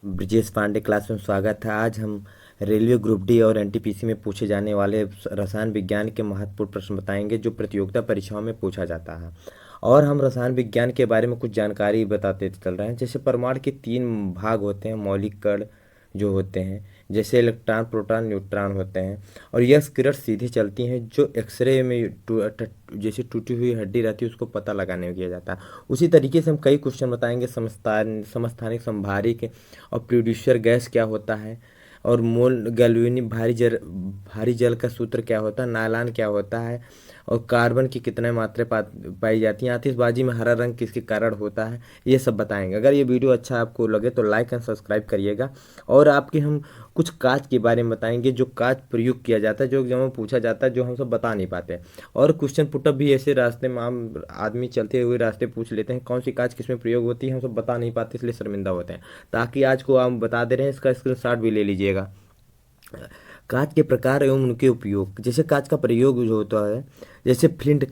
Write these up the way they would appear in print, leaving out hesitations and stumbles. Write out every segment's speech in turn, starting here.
Brijesh Pandey class में स्वागत है। आज हम रेलवे ग्रुप डी और एनटीपीसी में पूछे जाने वाले रसायन विज्ञान के महत्वपूर्ण प्रश्न बताएंगे जो प्रतियोगिता परीक्षाओं में पूछा जाता है। और हम रसायन विज्ञान के बारे में कुछ जानकारी बताते चल रहे हैं। जैसे परमाणु के 3 भाग होते हैं, मौलिक कण जो होते हैं, जैसे इलेक्ट्रॉन, प्रोटॉन, न्यूट्रॉन होते हैं। और यह किरण सीधी चलती हैं जो एक्सरे में जैसे टूटी हुई हड्डी रहती है उसको पता लगाने में किया जाता है। उसी तरीके से हम कई क्वेश्चन बताएंगे, समस्थानिक, संभारिक और प्रोड्यूसर गैस क्या होता है, और मोल गैल्वेनिक भारी जल का सूत्र क्या होता है, नायलॉन क्या होता है, और कार्बन की कितने मात्रा पाई जाती हैं, आतिशबाजी में हरा रंग किसके कारण होता है, ये सब बताएंगे। अगर ये वीडियो अच्छा आपको लगे तो लाइक एंड सब्सक्राइब करिएगा। और आपके हम कुछ कांच के बारे में बताएंगे, जो कांच प्रयोग किया जाता है, जो एग्जाम में पूछा जाता है, जो हम सब बता नहीं पाते। और क्वेश्चन पुटअप भी ऐसे रास्ते में आम आदमी चलते हुए रास्ते पूछ लेते हैं, कौन सी कांच किस में प्रयोग होती है, हम सब बता नहीं पाते, इसलिए शर्मिंदा होते हैं। ताकि आज को हम बता दे रहे हैं, इसका स्क्रीनशॉट भी ले लीजिएगा। कांच के प्रकार एवं उनके उपयोग। जैसे कांच का प्रयोग जो होता है, जैसे फ्लिंट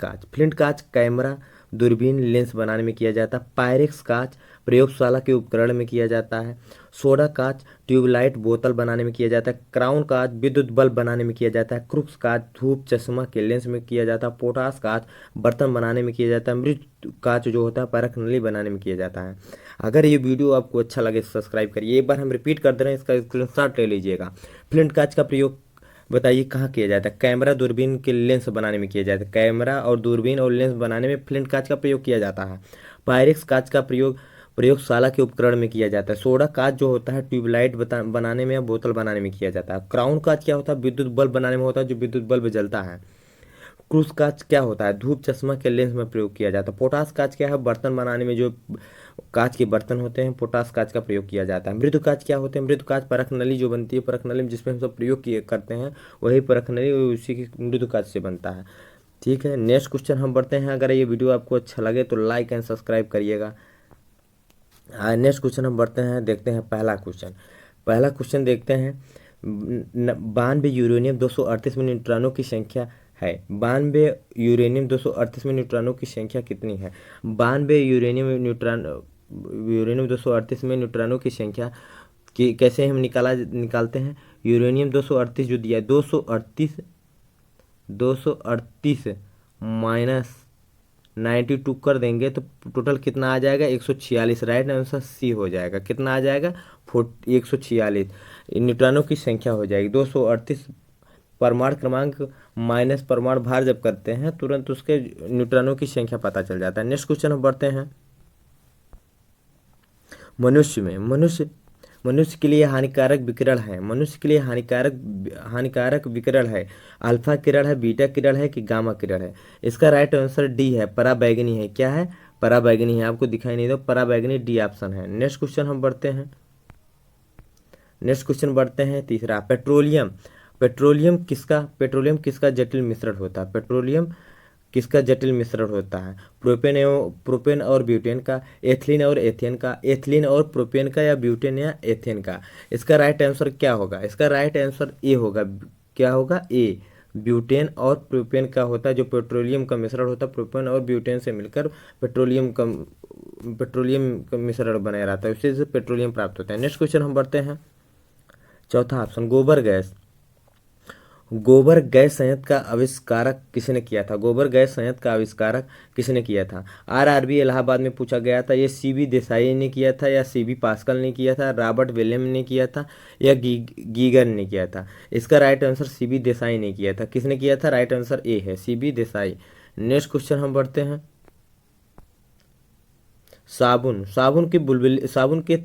कांच कैमरा, दूरबीन, लेंस बनाने में किया जाता है। पायरेक्स कांच प्रयोगशाला के उपकरण में किया जाता है। सोडा कांच ट्यूबलाइट, बोतल बनाने में किया जाता है। क्राउन कांच विद्युत बल्ब बनाने में किया जाता है। क्रूक्स कांच धूप चश्मा के लेंस में किया जाता है। पोटास कांच बर्तन बनाने में किया जाता है। मृत कांच जो होता है परख नली बनाने में किया जाता है। अगर ये वीडियो आपको अच्छा लगे तो सब्सक्राइब करिए। एक बार हम रिपीट कर दे रहे हैं, इसका स्क्रीनशॉट ले लीजिएगा। फ्लिंट कांच का प्रयोग बताइए कहाँ किया जाता है। कैमरा, दूरबीन के लेंस बनाने में किया जाता है। कैमरा और दूरबीन और लेंस बनाने में फ्लिंट कांच का प्रयोग किया जाता है। पायरेक्स कांच का प्रयोग प्रयोगशाला के उपकरण में किया जाता है। सोडा कांच जो होता है ट्यूबलाइट बनाने में या बोतल बनाने में किया जाता है। क्राउन कांच क्या होता है, विद्युत बल्ब बनाने में होता है, जो विद्युत बल्ब जलता है। क्रूस कांच क्या होता है, धूप चश्मा के लेंस में प्रयोग किया जाता है। पोटास कांच क्या है, बर्तन बनाने में जो कांच के बर्तन होते हैं, पोटास कांच का प्रयोग किया जाता है। मृदु कांच क्या होते हैं, मृदु कांच परख नली जो बनती है, परख नली जिसमें हम सब प्रयोग किए करते हैं, वही परख नली उसी की मृदु कांच से बनता है। ठीक है, नेक्स्ट क्वेश्चन हम बढ़ते हैं। अगर ये वीडियो आपको अच्छा लगे तो लाइक एंड सब्सक्राइब करिएगा। नेक्स्ट क्वेश्चन हम बढ़ते हैं, देखते हैं पहला क्वेश्चन देखते हैं। 92 यूरेनियम 238 में न्यूट्रॉनों की संख्या है। 92 यूरेनियम 238 में न्यूट्रॉनों की संख्या कितनी है। 92 यूरेनियम 238 में न्यूट्रॉनों की संख्या कि कैसे हम निकालते हैं। यूरेनियम 238 जो दिया है, 238 माइनस 92 कर देंगे तो टोटल कितना आ जाएगा, 146। राइट आंसर सी हो जाएगा। कितना आ जाएगा, 146 न्यूट्रॉनों की संख्या हो जाएगी। 238 परमाणु क्रमांक माइनस परमाणु भार जब करते हैं तुरंत उसके न्यूट्रॉनों की संख्या पता चल जाता है। नेक्स्ट क्वेश्चन हम बढ़ते हैं। मनुष्य के लिए हानिकारक विकिरण है। मनुष्य के लिए हानिकारक विकिरण है। अल्फा किरण है, बीटा किरण है कि गामा किरण है। इसका राइट आंसर डी है, पराबैंगनी है। क्या है, पराबैंगनी है। आपको दिखाई नहीं दो, पराबैंगनी डी ऑप्शन है। नेक्स्ट क्वेश्चन बढ़ते हैं तीसरा। पेट्रोलियम किसका जटिल मिश्रण होता है। पेट्रोलियम किसका जटिल मिश्रण होता है। प्रोपेन और ब्यूटेन का, एथिलीन और एथेन का, एथिलीन और प्रोपेन का, या ब्यूटेन या एथेन का। इसका राइट आंसर क्या होगा, इसका राइट आंसर ए होगा। क्या होगा, ए। ब्यूटेन और प्रोपेन का होता है, जो पेट्रोलियम का मिश्रण होता है, प्रोपेन और ब्यूटेन से मिलकर पेट्रोलियम का मिश्रण बनाया रहता है, उसी से पेट्रोलियम प्राप्त होता है। नेक्स्ट क्वेश्चन हम बढ़ते हैं। चौथा ऑप्शन, गोबर गैस संयंत्र का आविष्कारक किसने किया था। गोबर गैस संयंत्र का आविष्कारक किसने किया था। आरआरबी इलाहाबाद में पूछा गया था। ये सीबी देसाई ने किया था, या सीबी पास्कल ने किया था, रॉबर्ट विलियम ने किया था, या गीगर ने किया था। इसका राइट आंसर सीबी देसाई ने किया था। किसने किया था, राइट आंसर ए है, सीबी देसाई। नेक्स्ट क्वेश्चन हम बढ़ते हैं। साबुन के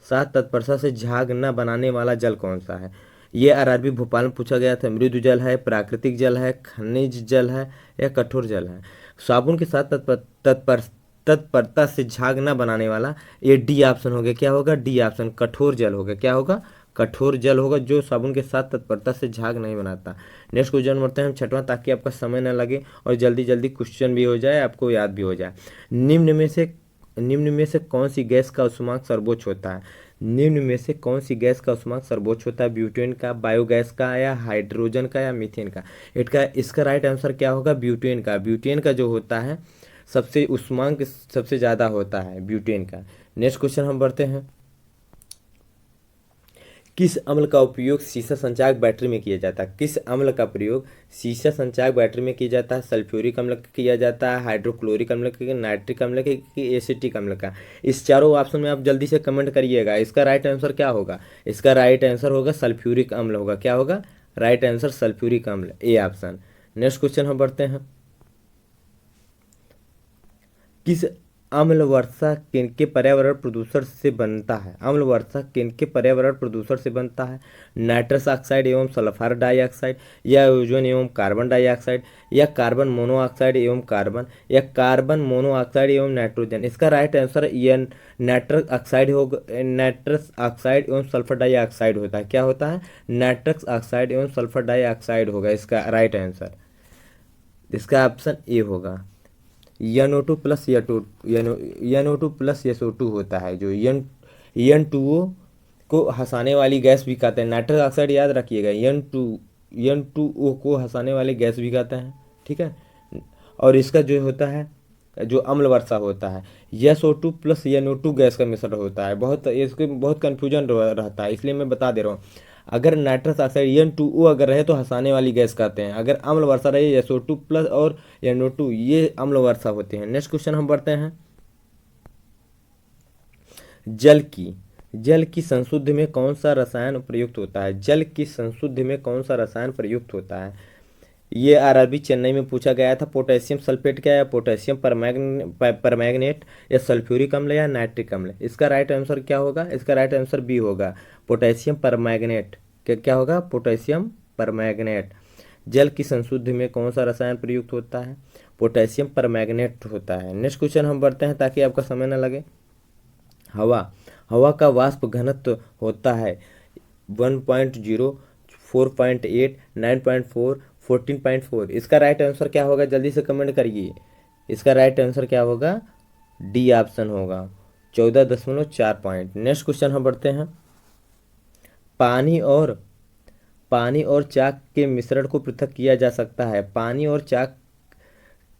साथ तत्परता से झाग न बनाने वाला जल कौन सा है। ये आरआरबी भोपाल में पूछा गया था। मृदु जल है, प्राकृतिक जल है, खनिज जल है, या कठोर जल है। साबुन के साथ तत्परता से झाग न बनाने वाला, ये डी ऑप्शन हो गया। क्या होगा, डी ऑप्शन, कठोर जल होगा। क्या होगा, कठोर जल होगा, जो साबुन के साथ तत्परता से झाग नहीं बनाता। नेक्स्ट क्वेश्चन बढ़ते हैं हम छठवां, ताकि आपका समय न लगे और जल्दी जल्दी क्वेश्चन भी हो जाए, आपको याद भी हो जाए। निम्न में से कौन सी गैस का उष्मांक सर्वोच्च होता है। निम्न में से कौन सी गैस का उष्मांक सर्वोच्च होता है। ब्यूटेन का, बायोगैस का, या हाइड्रोजन का, या मीथेन का। इसका राइट आंसर क्या होगा, ब्यूटेन का। ब्यूटेन का जो होता है सबसे उष्मांक सबसे ज़्यादा होता है ब्यूटेन का। नेक्स्ट क्वेश्चन हम बढ़ते हैं। किस अम्ल का उपयोग सीसा संचायक बैटरी में किया जाता है? किस अम्ल का प्रयोग सीसा संचायक बैटरी में किया जाता है? सल्फ्यूरिक अम्ल का किया जाता है, हाइड्रोक्लोरिक अम्ल का, नाइट्रिक अम्ल का, कि एसिटिक अम्ल का? इस चारों ऑप्शन में आप जल्दी से कमेंट करिएगा। इसका राइट आंसर क्या होगा? इसका राइट आंसर होगा सल्फ्यूरिक अम्ल होगा। क्या होगा? राइट आंसर सल्फ्यूरिक अम्ल, ए ऑप्शन। नेक्स्ट क्वेश्चन हम बढ़ते हैं। किस अम्ल वर्षा किनके पर्यावरण प्रदूषण से बनता है? अम्ल वर्षा किनके पर्यावरण प्रदूषण से बनता है? नाइट्रस ऑक्साइड एवं सल्फर डाइऑक्साइड, या ओजोन एवं कार्बन डाइऑक्साइड, या कार्बन मोनोऑक्साइड एवं कार्बन, या कार्बन मोनोऑक्साइड एवं नाइट्रोजन? इसका राइट आंसर ये नाइट्रस ऑक्साइड होगा। नाइट्रस ऑक्साइड एवं सल्फर डाइऑक्साइड होता है। क्या होता है? नाइट्रस ऑक्साइड एवं सल्फर डाइऑक्साइड होगा इसका राइट आंसर। इसका ऑप्शन ए होगा। NO2 plus NO2 plus SO2 होता है, जो N2O को हंसाने वाली गैस भी कहते हैं। नाइट्रस ऑक्साइड याद रखिएगा, N2O को हंसाने वाली गैस भी कहते हैं, ठीक है। और इसका जो होता है, जो अम्ल वर्षा होता है, SO2 प्लस NO2 गैस का मिश्रण होता है। बहुत इसके बहुत कन्फ्यूजन रहता है, इसलिए मैं बता दे रहा हूँ। अगर नाइट्रस ऑक्साइड N2O अगर रहे तो हंसाने वाली गैस कहते हैं। अगर अम्ल वर्षा रहे SO2 प्लस और NO2, ये अम्ल वर्षा होते हैं। नेक्स्ट क्वेश्चन हम बढ़ते हैं। जल की संशुद्धि में कौन सा रसायन प्रयुक्त होता है? जल की संशुद्धि में कौन सा रसायन प्रयुक्त होता है? ये RRB चेन्नई में पूछा गया था। पोटेशियम सल्फेट क्या है? पोटेशियम परमैंगनेट, या सल्फ्यूरिक अम्ल, या नाइट्रिक अम्ल? इसका राइट आंसर क्या होगा? इसका राइट आंसर बी होगा, पोटेशियम परमैंगनेट। क्या होगा? Potassium permanganate. जल की संशुद्धि में कौन सा रसायन प्रयुक्त होता है? पोटेशियम परमैंगनेट होता है। नेक्स्ट क्वेश्चन हम बढ़ते हैं ताकि आपका समय न लगे। हवा का वाष्प घनत्व होता है 1.0, 4.8, 9.4, 14.4। इसका राइट आंसर क्या होगा? जल्दी से कमेंट करिए। इसका राइट आंसर क्या होगा? डी ऑप्शन होगा, 14.4 पॉइंट। नेक्स्ट क्वेश्चन हम बढ़ते हैं। पानी और चाक के मिश्रण को पृथक किया जा सकता है। पानी और चाक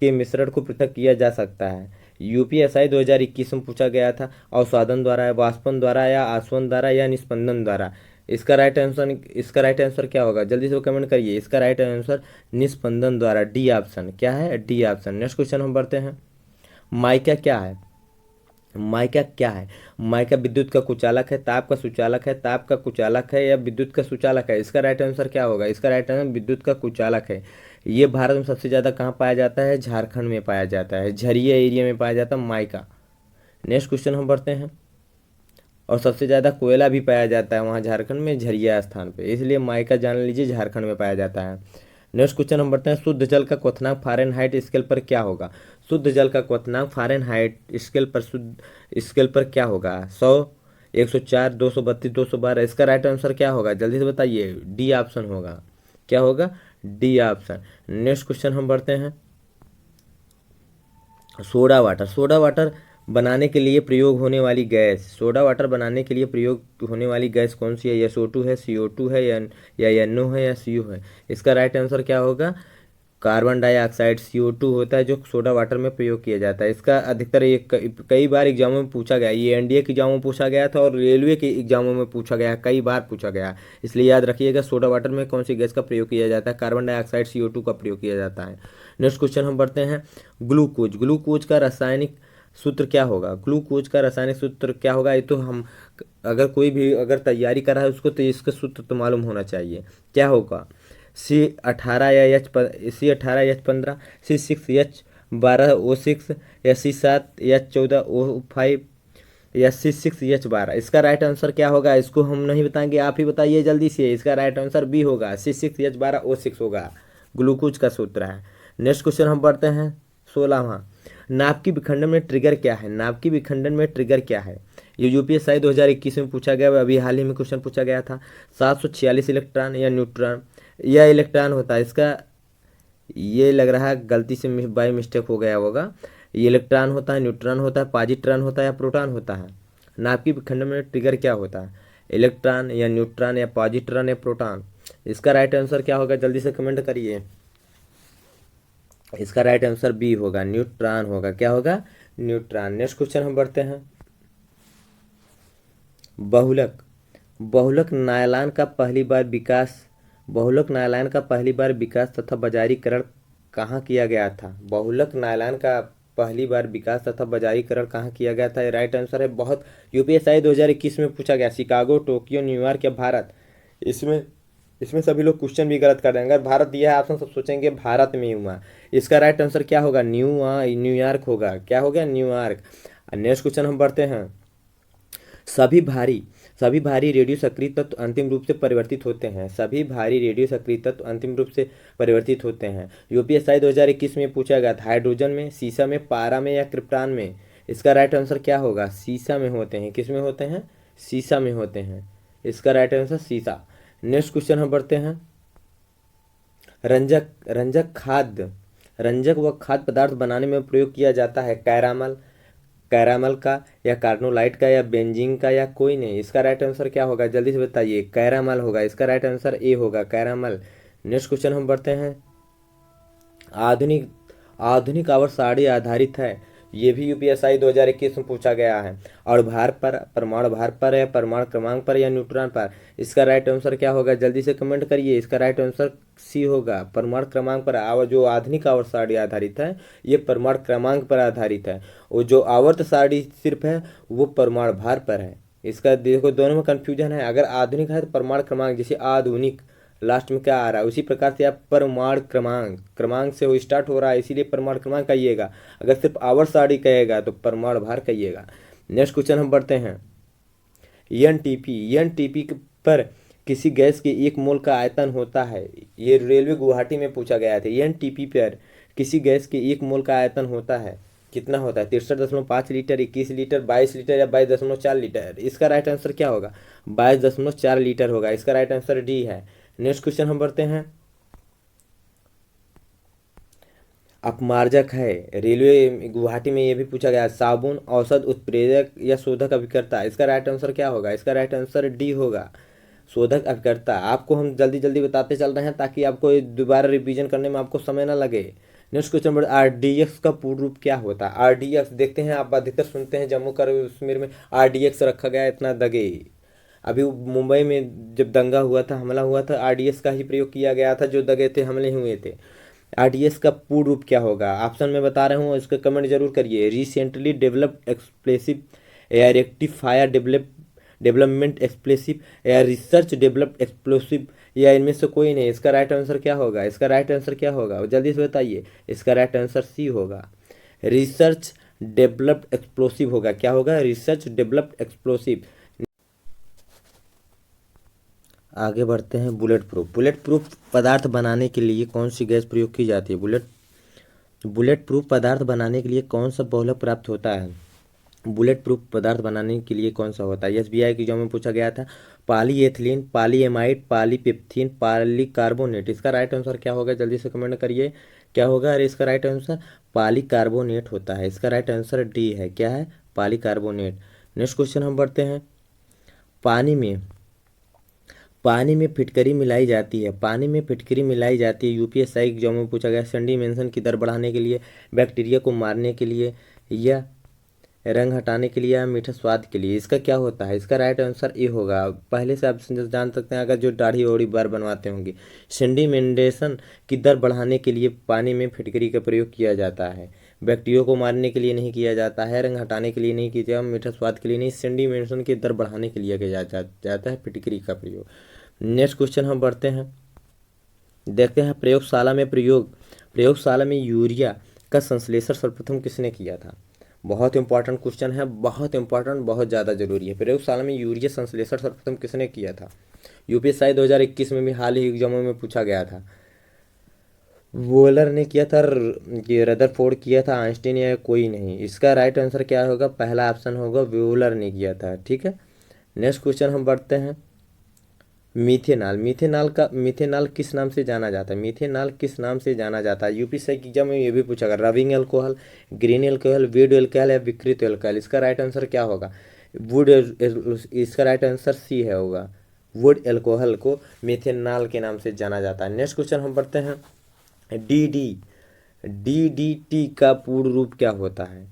के मिश्रण को पृथक किया जा सकता है। UPSI 2021 में पूछा गया था। अवसादन द्वारा, वाष्पन द्वारा, या आसवन द्वारा, या निस्पंदन द्वारा? इसका राइट आंसर क्या होगा? जल्दी से कमेंट करिए। इसका राइट आंसर निस्पंदन द्वारा, डी ऑप्शन। क्या है? D option. नेक्स्ट क्वेश्चन हम बढ़ते हैं। माइका क्या है? माइका विद्युत का कुचालक है, ताप का सुचालक है, ताप का कुचालक है, या विद्युत का सुचालक है? इसका राइट आंसर क्या होगा? इसका राइट आंसर विद्युत का कुचालक है। ये भारत में सबसे ज़्यादा कहाँ पाया जाता है? झारखंड में पाया जाता है, झरिया एरिया में पाया जाता है माइका। नेक्स्ट क्वेश्चन हम बढ़ते हैं। और सबसे ज़्यादा कोयला भी पाया जाता है वहाँ झारखंड में, झरिया स्थान पे, इसलिए माइका जान लीजिए झारखंड में पाया जाता है। नेक्स्ट क्वेश्चन हम बढ़ते हैं। शुद्ध जल का क्वथनांक फ़ारेनहाइट स्केल पर क्या होगा? शुद्ध जल का क्वथनांक फ़ारेनहाइट स्केल पर क्या होगा? 100, 104, 232, 212? इसका राइट आंसर क्या होगा? जल्दी से बताइए। डी ऑप्शन होगा। क्या होगा? D option. नेक्स्ट क्वेश्चन हम बढ़ते हैं। सोडा वाटर बनाने के लिए प्रयोग होने वाली गैस, सोडा वाटर बनाने के लिए प्रयोग होने वाली गैस कौन सी है? SO2 है, CO2 है, या NO है, या CO है? इसका राइट आंसर क्या होगा? कार्बन डाइऑक्साइड, CO2 होता है जो सोडा वाटर में प्रयोग किया जाता है। इसका अधिकतर कई बार एग्जामों में पूछा गया। ये NDA के एग्जामों में पूछा गया था और रेलवे के एग्जामों में पूछा गया, कई बार पूछा गया। इसलिए याद रखिएगा, सोडा वाटर में कौन सी गैस का प्रयोग किया जाता है? कार्बन डाइऑक्साइड, CO2 का प्रयोग किया जाता है। नेक्स्ट क्वेश्चन हम बढ़ते हैं। ग्लूकोज का रासायनिक सूत्र क्या होगा? ग्लूकोज का रासायनिक सूत्र क्या होगा? ये तो हम अगर कोई भी अगर तैयारी कर रहा है उसको तो इसका सूत्र तो मालूम होना चाहिए। क्या होगा? C18 या C18H15, C6H12O6, या C7H14O5, या C6H12? इसका राइट आंसर क्या होगा? इसको हम नहीं बताएंगे, आप ही बताइए जल्दी से। इसका राइट आंसर बी होगा, C6H12O6 होगा, ग्लूकोज का सूत्र है। नेक्स्ट क्वेश्चन हम पढ़ते हैं 16वां। नाभिकीय विखंडन में ट्रिगर क्या है? नाभिकीय विखंडन में ट्रिगर क्या है? ये UPSI 2021 में पूछा गया, अभी हाल ही में क्वेश्चन पूछा गया था। 746 इलेक्ट्रॉन या न्यूट्रॉन या इलेक्ट्रॉन होता है? इसका ये लग रहा है गलती से बाय मिस्टेक हो गया होगा। ये इलेक्ट्रॉन होता है, न्यूट्रॉन होता है, पॉजिट्रॉन होता है, या प्रोटॉन होता है? नाभिकीय विखंडन में ट्रिगर क्या होता है? इलेक्ट्रॉन या न्यूट्रॉन या पॉजिट्रॉन या प्रोटॉन? इसका राइट आंसर क्या होगा? जल्दी से कमेंट करिए। इसका राइट आंसर बी होगा, न्यूट्रॉन होगा। क्या होगा? न्यूट्रॉन। नेक्स्ट क्वेश्चन हम बढ़ते हैं। बहुलक बहुलक नायलॉन का पहली बार विकास बहुलक नायलॉन का पहली बार विकास तथा बाजारीकरण कहाँ किया गया था? बहुलक नायलॉन का पहली बार विकास तथा बाजारीकरण कहाँ किया गया था? राइट आंसर है बहुत यूपीएसआई 2021 में पूछा गया, शिकागो, टोक्यो, न्यूयॉर्क या भारत। इसमें इसमें सभी लोग क्वेश्चन भी गलत कर देंगे। अगर भारत दिया है ऑप्शन, सब सोचेंगे भारत में ही हुआ। इसका राइट आंसर क्या होगा? न्यूयॉर्क होगा। क्या हो गया? न्यूयॉर्क। नेक्स्ट क्वेश्चन हम बढ़ते हैं। सभी भारी सभी भारी रेडियो सक्रिय तत्व अंतिम रूप से परिवर्तित होते हैं। सभी भारी रेडियो सक्रिय तत्व अंतिम रूप से परिवर्तित होते हैं। यूपीएसआई 2021 में पूछा गया था, हाइड्रोजन में, सीसा में, पारा में या क्रिप्टॉन में? इसका राइट आंसर क्या होगा? सीसा में होते हैं। किस में होते हैं? सीसा में होते हैं। इसका राइट आंसर सीसा। नेक्स्ट क्वेश्चन हम बढ़ते हैं। रंजक रंजक खाद्य रंजक व खाद्य पदार्थ बनाने में प्रयोग किया जाता है। कैरामल का या कार्नोलाइट का या बेंजीन का या कोई नहीं? इसका राइट आंसर क्या होगा? जल्दी से बताइए। कैरामल होगा। इसका राइट आंसर ए होगा, कैरामल। नेक्स्ट क्वेश्चन हम बढ़ते हैं। आधुनिक आधुनिक आवर्त सारणी आधारित है। ये भी यूपीएसआई 2021 में पूछा गया है। और भार पर, परमाणु भार पर या परमाणु क्रमांक पर या न्यूट्रॉन पर? इसका राइट आंसर क्या होगा? जल्दी से कमेंट करिए। इसका राइट आंसर सी होगा, परमाणु क्रमांक पर। जो आधुनिक आवर्त सारणी आधारित है, ये परमाणु क्रमांक पर आधारित है। और जो आवर्त सारणी सिर्फ है, वो परमाणु भार पर है। इसका देखो, दोनों में कंफ्यूजन है। अगर आधुनिक है तो परमाणु क्रमांक, जैसे आधुनिक लास्ट में क्या आ रहा है, उसी प्रकार से आप परमाणु क्रमांक से वो स्टार्ट हो रहा है, इसीलिए परमाणु क्रमांक कहिएगा। अगर सिर्फ आवर्त सारणी कहेगा तो परमाणु भार कहिएगा। नेक्स्ट क्वेश्चन हम बढ़ते हैं। एनटीपी पर किसी गैस के 1 मोल का आयतन होता है। ये रेलवे गुवाहाटी में पूछा गया था। एनटीपी पर किसी गैस के 1 मोल का आयतन होता है, कितना होता है? 63.5 लीटर, 21 लीटर, 22 लीटर या 22.4 लीटर? इसका राइट आंसर क्या होगा? 22.4 लीटर होगा। इसका राइट आंसर डी है। नेक्स्ट क्वेश्चन हम बढ़ते हैं। अपमार्जक है, रेलवे गुवाहाटी में ये भी पूछा गया। साबुन, औषध, उत्प्रेरक या शोधक अभिकर्ता? इसका राइट आंसर क्या होगा? इसका राइट आंसर डी होगा, शोधक अभिकर्ता। आपको हम जल्दी जल्दी बताते चल रहे हैं ताकि आपको दोबारा रिवीजन करने में आपको समय ना लगे। नेक्स्ट क्वेश्चन पर आरडीएक्स का पूर्ण रूप क्या होता है? आरडीएक्स देखते हैं, आप अधिकतर सुनते हैं जम्मू कश्मीर में आरडीएक्स रखा गया, इतना दगे। अभी मुंबई में जब दंगा हुआ था, हमला हुआ था, आरडीएक्स का ही प्रयोग किया गया था। जो दगे थे, हमले हुए थे। आरडीएक्स का पूर्ण रूप क्या होगा? ऑप्शन में बता रहा हूँ, इसका कमेंट जरूर करिए। रिसेंटली डेवलप्ड एक्सप्लोसिव या रेक्टिफायर डेवलपमेंट एक्सप्लोसिव या रिसर्च डेवलप्ड एक्सप्लोसिव या इनमें से कोई नहीं? इसका राइट आंसर क्या होगा? इसका राइट आंसर क्या होगा? जल्दी से बताइए। इसका राइट आंसर सी होगा, रिसर्च डेवलप्ड एक्सप्लोसिव होगा। क्या होगा? Research developed explosive. आगे बढ़ते हैं। बुलेट प्रूफ पदार्थ बनाने के लिए कौन सी गैस प्रयोग की जाती है? बुलेट प्रूफ पदार्थ बनाने के लिए कौन सा बहुलक प्राप्त होता है? बुलेट प्रूफ पदार्थ बनाने के लिए कौन सा होता है? एसबीआई की एग्जाम में पूछा गया था। पॉलीएथिलीन, पॉलीएमाइड, पॉलीपेप्थीन, पॉलीकार्बोनेट? इसका राइट आंसर क्या होगा? जल्दी से कमेंट करिए। क्या होगा? अरे इसका राइट आंसर पॉलीकार्बोनेट होता है। इसका राइट आंसर डी है। क्या है? पॉलीकार्बोनेट। नेक्स्ट क्वेश्चन हम बढ़ते हैं। पानी में पानी में फिटकरी मिलाई जाती है। पानी में फिटकरी मिलाई जाती है। यूपीएसआई एग्जाम में पूछा गया। सेडिमेंशन की दर बढ़ाने के लिए, बैक्टीरिया को मारने के लिए, या रंग हटाने के लिए, या मीठा स्वाद के लिए? इसका क्या होता है? इसका राइट आंसर ए होगा। पहले से आप जान सकते हैं, अगर जो दाढ़ी ओढ़ी बार बनवाते होंगे। सेडिमेंटेशन की दर बढ़ाने के लिए पानी में फिटकरी का प्रयोग किया जाता है। बैक्टीरिया को मारने के लिए नहीं किया जाता है, रंग हटाने के लिए नहीं किया जाता, मीठा स्वाद के लिए नहीं, सेडिमेंटेशन की दर बढ़ाने के लिए किया जाता है फिटकरी का प्रयोग। नेक्स्ट क्वेश्चन हम बढ़ते हैं। देखते हैं प्रयोगशाला में यूरिया का संश्लेषण सर्वप्रथम किसने किया था? बहुत इंपॉर्टेंट क्वेश्चन है, बहुत इंपॉर्टेंट, बहुत ज़्यादा जरूरी है। प्रयोगशाला में यूरिया संश्लेषण सर्वप्रथम किसने किया था? यूपीएसआई 2021 में भी हाल ही एग्जामों में पूछा गया था। वोलर ने किया था, रदरफोर्ड किया था, आइंस्टीन या कोई नहीं? इसका राइट आंसर क्या होगा? पहला ऑप्शन होगा, वोलर ने किया था। ठीक है। नेक्स्ट क्वेश्चन हम बढ़ते हैं। मिथेनॉल किस नाम से जाना जाता है? मिथेनॉल किस नाम से जाना जाता है? यूपीएससी की एग्जाम में ये भी पूछा गया। Rubbing alcohol, green alcohol, would alcohol या विकृत एल्कोहल? इसका राइट आंसर क्या होगा? इसका राइट आंसर सी है होगा, वुड एल्कोहल को मिथेनॉल के नाम से जाना जाता है। नेक्स्ट क्वेश्चन हम पढ़ते हैं। डीडीटी का पूर्ण रूप क्या होता है?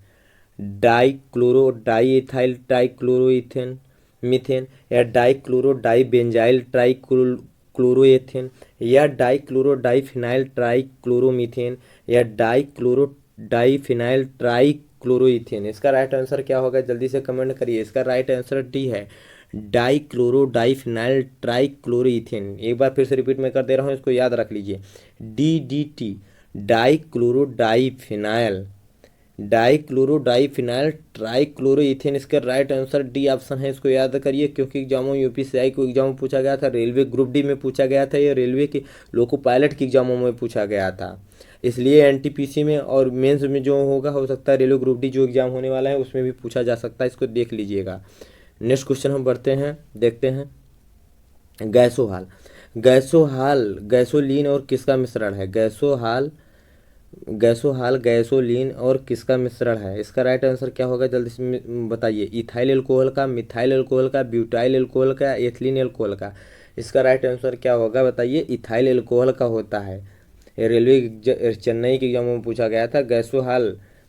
डाईएथाइल ट्राइक्लोरोइथेन, मीथेन, या डाइक्लोरो डाइबेंजाइल ट्राइक्लोरोएथेन, या डाइक्लोरो डाइफिनाइल ट्राइक्लोरोमीथेन, या डाइक्लोरो डाइफिनाइल ट्राइक्लोरोइथेन। इसका राइट आंसर क्या होगा, जल्दी से कमेंट करिए। इसका राइट आंसर डी है, डाइक्लोरो डाइफिनाइल ट्राइक्लोरोइथेन। एक बार फिर से रिपीट मैं कर दे रहा हूँ, इसको याद रख लीजिए। DDT, dichloro diphenyl trichloroethane. इसका राइट आंसर डी ऑप्शन है। इसको याद करिए, क्योंकि एग्जामों UPSI को एग्जाम में पूछा गया था, रेलवे ग्रुप डी में पूछा गया था, ये रेलवे के लोको पायलट की एग्जामों में पूछा गया था। इसलिए NTPC में और मेंस में जो होगा, हो सकता है रेलवे ग्रुप डी जो एग्जाम होने वाला है उसमें भी पूछा जा सकता है। इसको देख लीजिएगा। नेक्स्ट क्वेश्चन हम बढ़ते हैं, देखते हैं। गैसोहाल, गैसोलीन और किसका मिश्रण है? गैसोहाल गैसोलीन और किसका मिश्रण है? इसका राइट आंसर क्या होगा, जल्दी से बताइए। इथाइल एल्कोहल का, मिथाइल एल्कोहल का, ब्यूटाइल एल्कोहल का, एथिलीन एल्कोहल का। इसका राइट आंसर क्या होगा बताइए। इथाइल एल्कोहल का होता है। ये रेलवे चेन्नई के एग्जाम में पूछा गया था।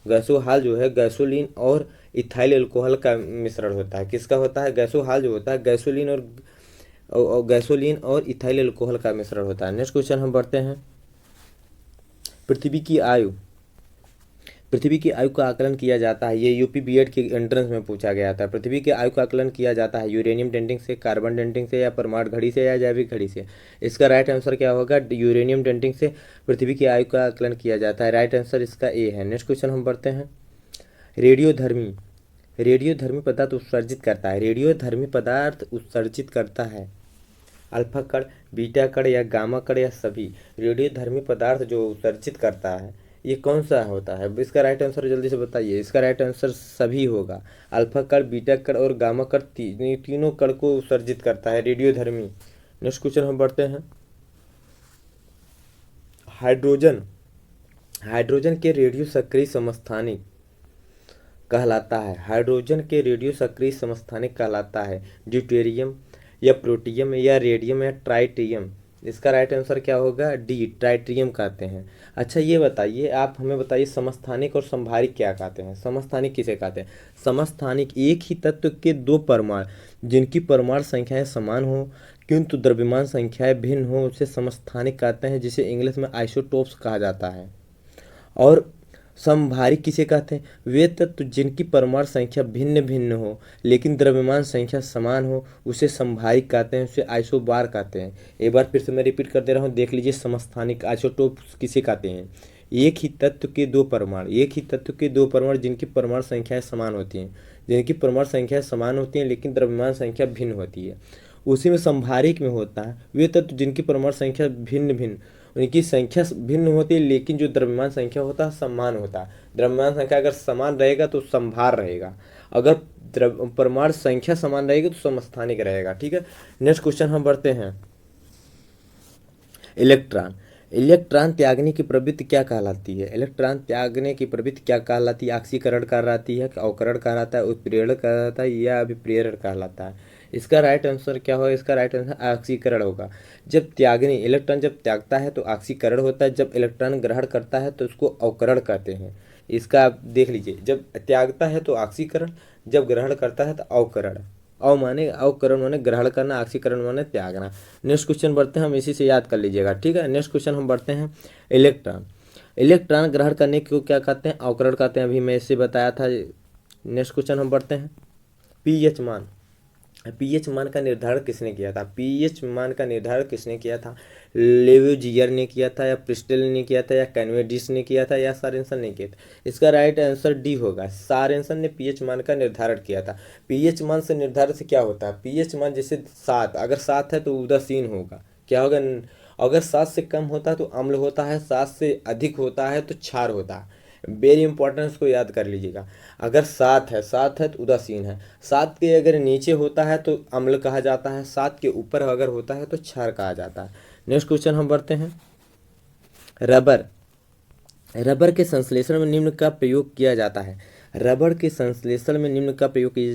गैसोहाल जो है गैसोलीन और इथाइल एल्कोहल का मिश्रण होता है। किसका होता है? गैसोहाल जो होता है गैसोलीन और इथाइल एल्कोहल का मिश्रण होता है। नेक्स्ट क्वेश्चन हम बढ़ते हैं। पृथ्वी की आयु का आकलन किया जाता है। ये UP BED के एंट्रेंस में पूछा गया था। पृथ्वी की आयु का आकलन किया जाता है यूरेनियम डेटिंग से, कार्बन डेटिंग से, या परमाणु घड़ी से, या जैविक घड़ी से। इसका राइट आंसर क्या होगा? यूरेनियम डेटिंग से पृथ्वी की आयु का आकलन किया जाता है। राइट आंसर इसका ए है। नेक्स्ट क्वेश्चन हम बढ़ते हैं। रेडियोधर्मी पदार्थ उत्सर्जित करता है। रेडियोधर्मी पदार्थ उत्सर्जित करता है अल्फा कण, बीटा कण, या गामा कण, या सभी। रेडियोधर्मी पदार्थ जो उत्सर्जित करता है ये कौन सा होता है? इसका राइट आंसर जल्दी से बताइए। इसका राइट आंसर सभी होगा। अल्फा कण, बीटा कण और गामा कण तीनों कण को उत्सर्जित करता है रेडियोधर्मी। नेक्स्ट क्वेश्चन हम बढ़ते हैं। हाइड्रोजन के रेडियो सक्रिय समस्थानिक कहलाता है। हाइड्रोजन के रेडियो सक्रिय समस्थानिक कहलाता है ड्यूटेरियम, या प्रोटियम, या रेडियम, या ट्राइटियम। इसका राइट आंसर क्या होगा? डी, ट्राइटियम कहते हैं। अच्छा ये बताइए, आप हमें बताइए, समस्थानिक और संभारिक क्या कहते हैं? समस्थानिक किसे कहते हैं? समस्थानिक एक ही तत्व के दो परमाणु जिनकी परमाणु संख्याएं समान हो किंतु द्रव्यमान संख्याएं भिन्न हो उसे समस्थानिक कहते हैं, जिसे इंग्लिश में आइसोटोप्स कहा जाता है। और समभारिक किसे कहते हैं? वे तत्व जिनकी परमाणु संख्या भिन्न भिन्न हो लेकिन द्रव्यमान संख्या समान हो उसे समभारिक कहते हैं, उसे आइसोबार कहते हैं। एक बार फिर से मैं रिपीट कर दे रहा हूँ, देख लीजिए। समस्थानिक आइसोटोप किसे कहते हैं? एक ही तत्व के दो परमाणु जिनकी परमाणु संख्याएं समान होती हैं, लेकिन द्रव्यमान संख्या भिन्न होती है, उसी में समभारिक में होता है वे तत्व जिनकी परमाणु संख्या भिन्न उनकी संख्या भिन्न होती है लेकिन जो द्रव्यमान संख्या होता है समान होता है। द्रव्यमान संख्या अगर समान रहेगा तो समभार रहेगा, अगर परमाणु संख्या समान रहेगी तो समस्थानिक रहेगा। ठीक है। नेक्स्ट क्वेश्चन हम बढ़ते हैं। इलेक्ट्रॉन त्यागने की प्रवृत्ति क्या कहलाती है? ऑक्सीकरण कहलाती है, अवकरण कहलाता है, उत्प्रेरण कहलाता है, या अभिप्रेरण कहलाता है? इसका राइट आंसर क्या होगा? इसका राइट आंसर ऑक्सीकरण होगा। इलेक्ट्रॉन जब त्यागता है तो ऑक्सीकरण होता है, जब इलेक्ट्रॉन ग्रहण करता है तो उसको अवकरण कहते हैं। इसका आप देख लीजिए, जब त्यागता है तो ऑक्सीकरण, जब ग्रहण करता है तो अवकरण। अवकरण माने ग्रहण करना, ऑक्सीकरण माने त्यागना। नेक्स्ट क्वेश्चन बढ़ते हैं, हम इसी से याद कर लीजिएगा। ठीक है। नेक्स्ट क्वेश्चन हम बढ़ते हैं। इलेक्ट्रॉन ग्रहण करने को क्या कहते हैं? अवकरण कहते हैं। अभी मैं इससे बताया था। नेक्स्ट क्वेश्चन हम बढ़ते हैं। पीएच मान का निर्धारण किसने किया था? लेवोजियर ने किया था, या प्रिस्टल ने किया था, या कैवेंडिश ने किया था, या सोरेनसन ने किया था? इसका राइट आंसर डी होगा। सोरेनसन ने पीएच मान का निर्धारण किया था। पीएच मान से निर्धारण से क्या होता है? पीएच मान जैसे 7, अगर 7 है तो उदासीन होगा। क्या होगा? अगर 7 से कम होता है तो अम्ल होता है, 7 से अधिक होता है तो क्षार होता है। वेरी इंपॉर्टेंट, इसको याद कर लीजिएगा। अगर 7 है तो उदासीन है, 7 के अगर नीचे होता है तो अम्ल कहा जाता है, 7 के ऊपर अगर होता है तो क्षार कहा जाता है। नेक्स्ट क्वेश्चन हम बढ़ते हैं। रबर के संश्लेषण में निम्न का प्रयोग किया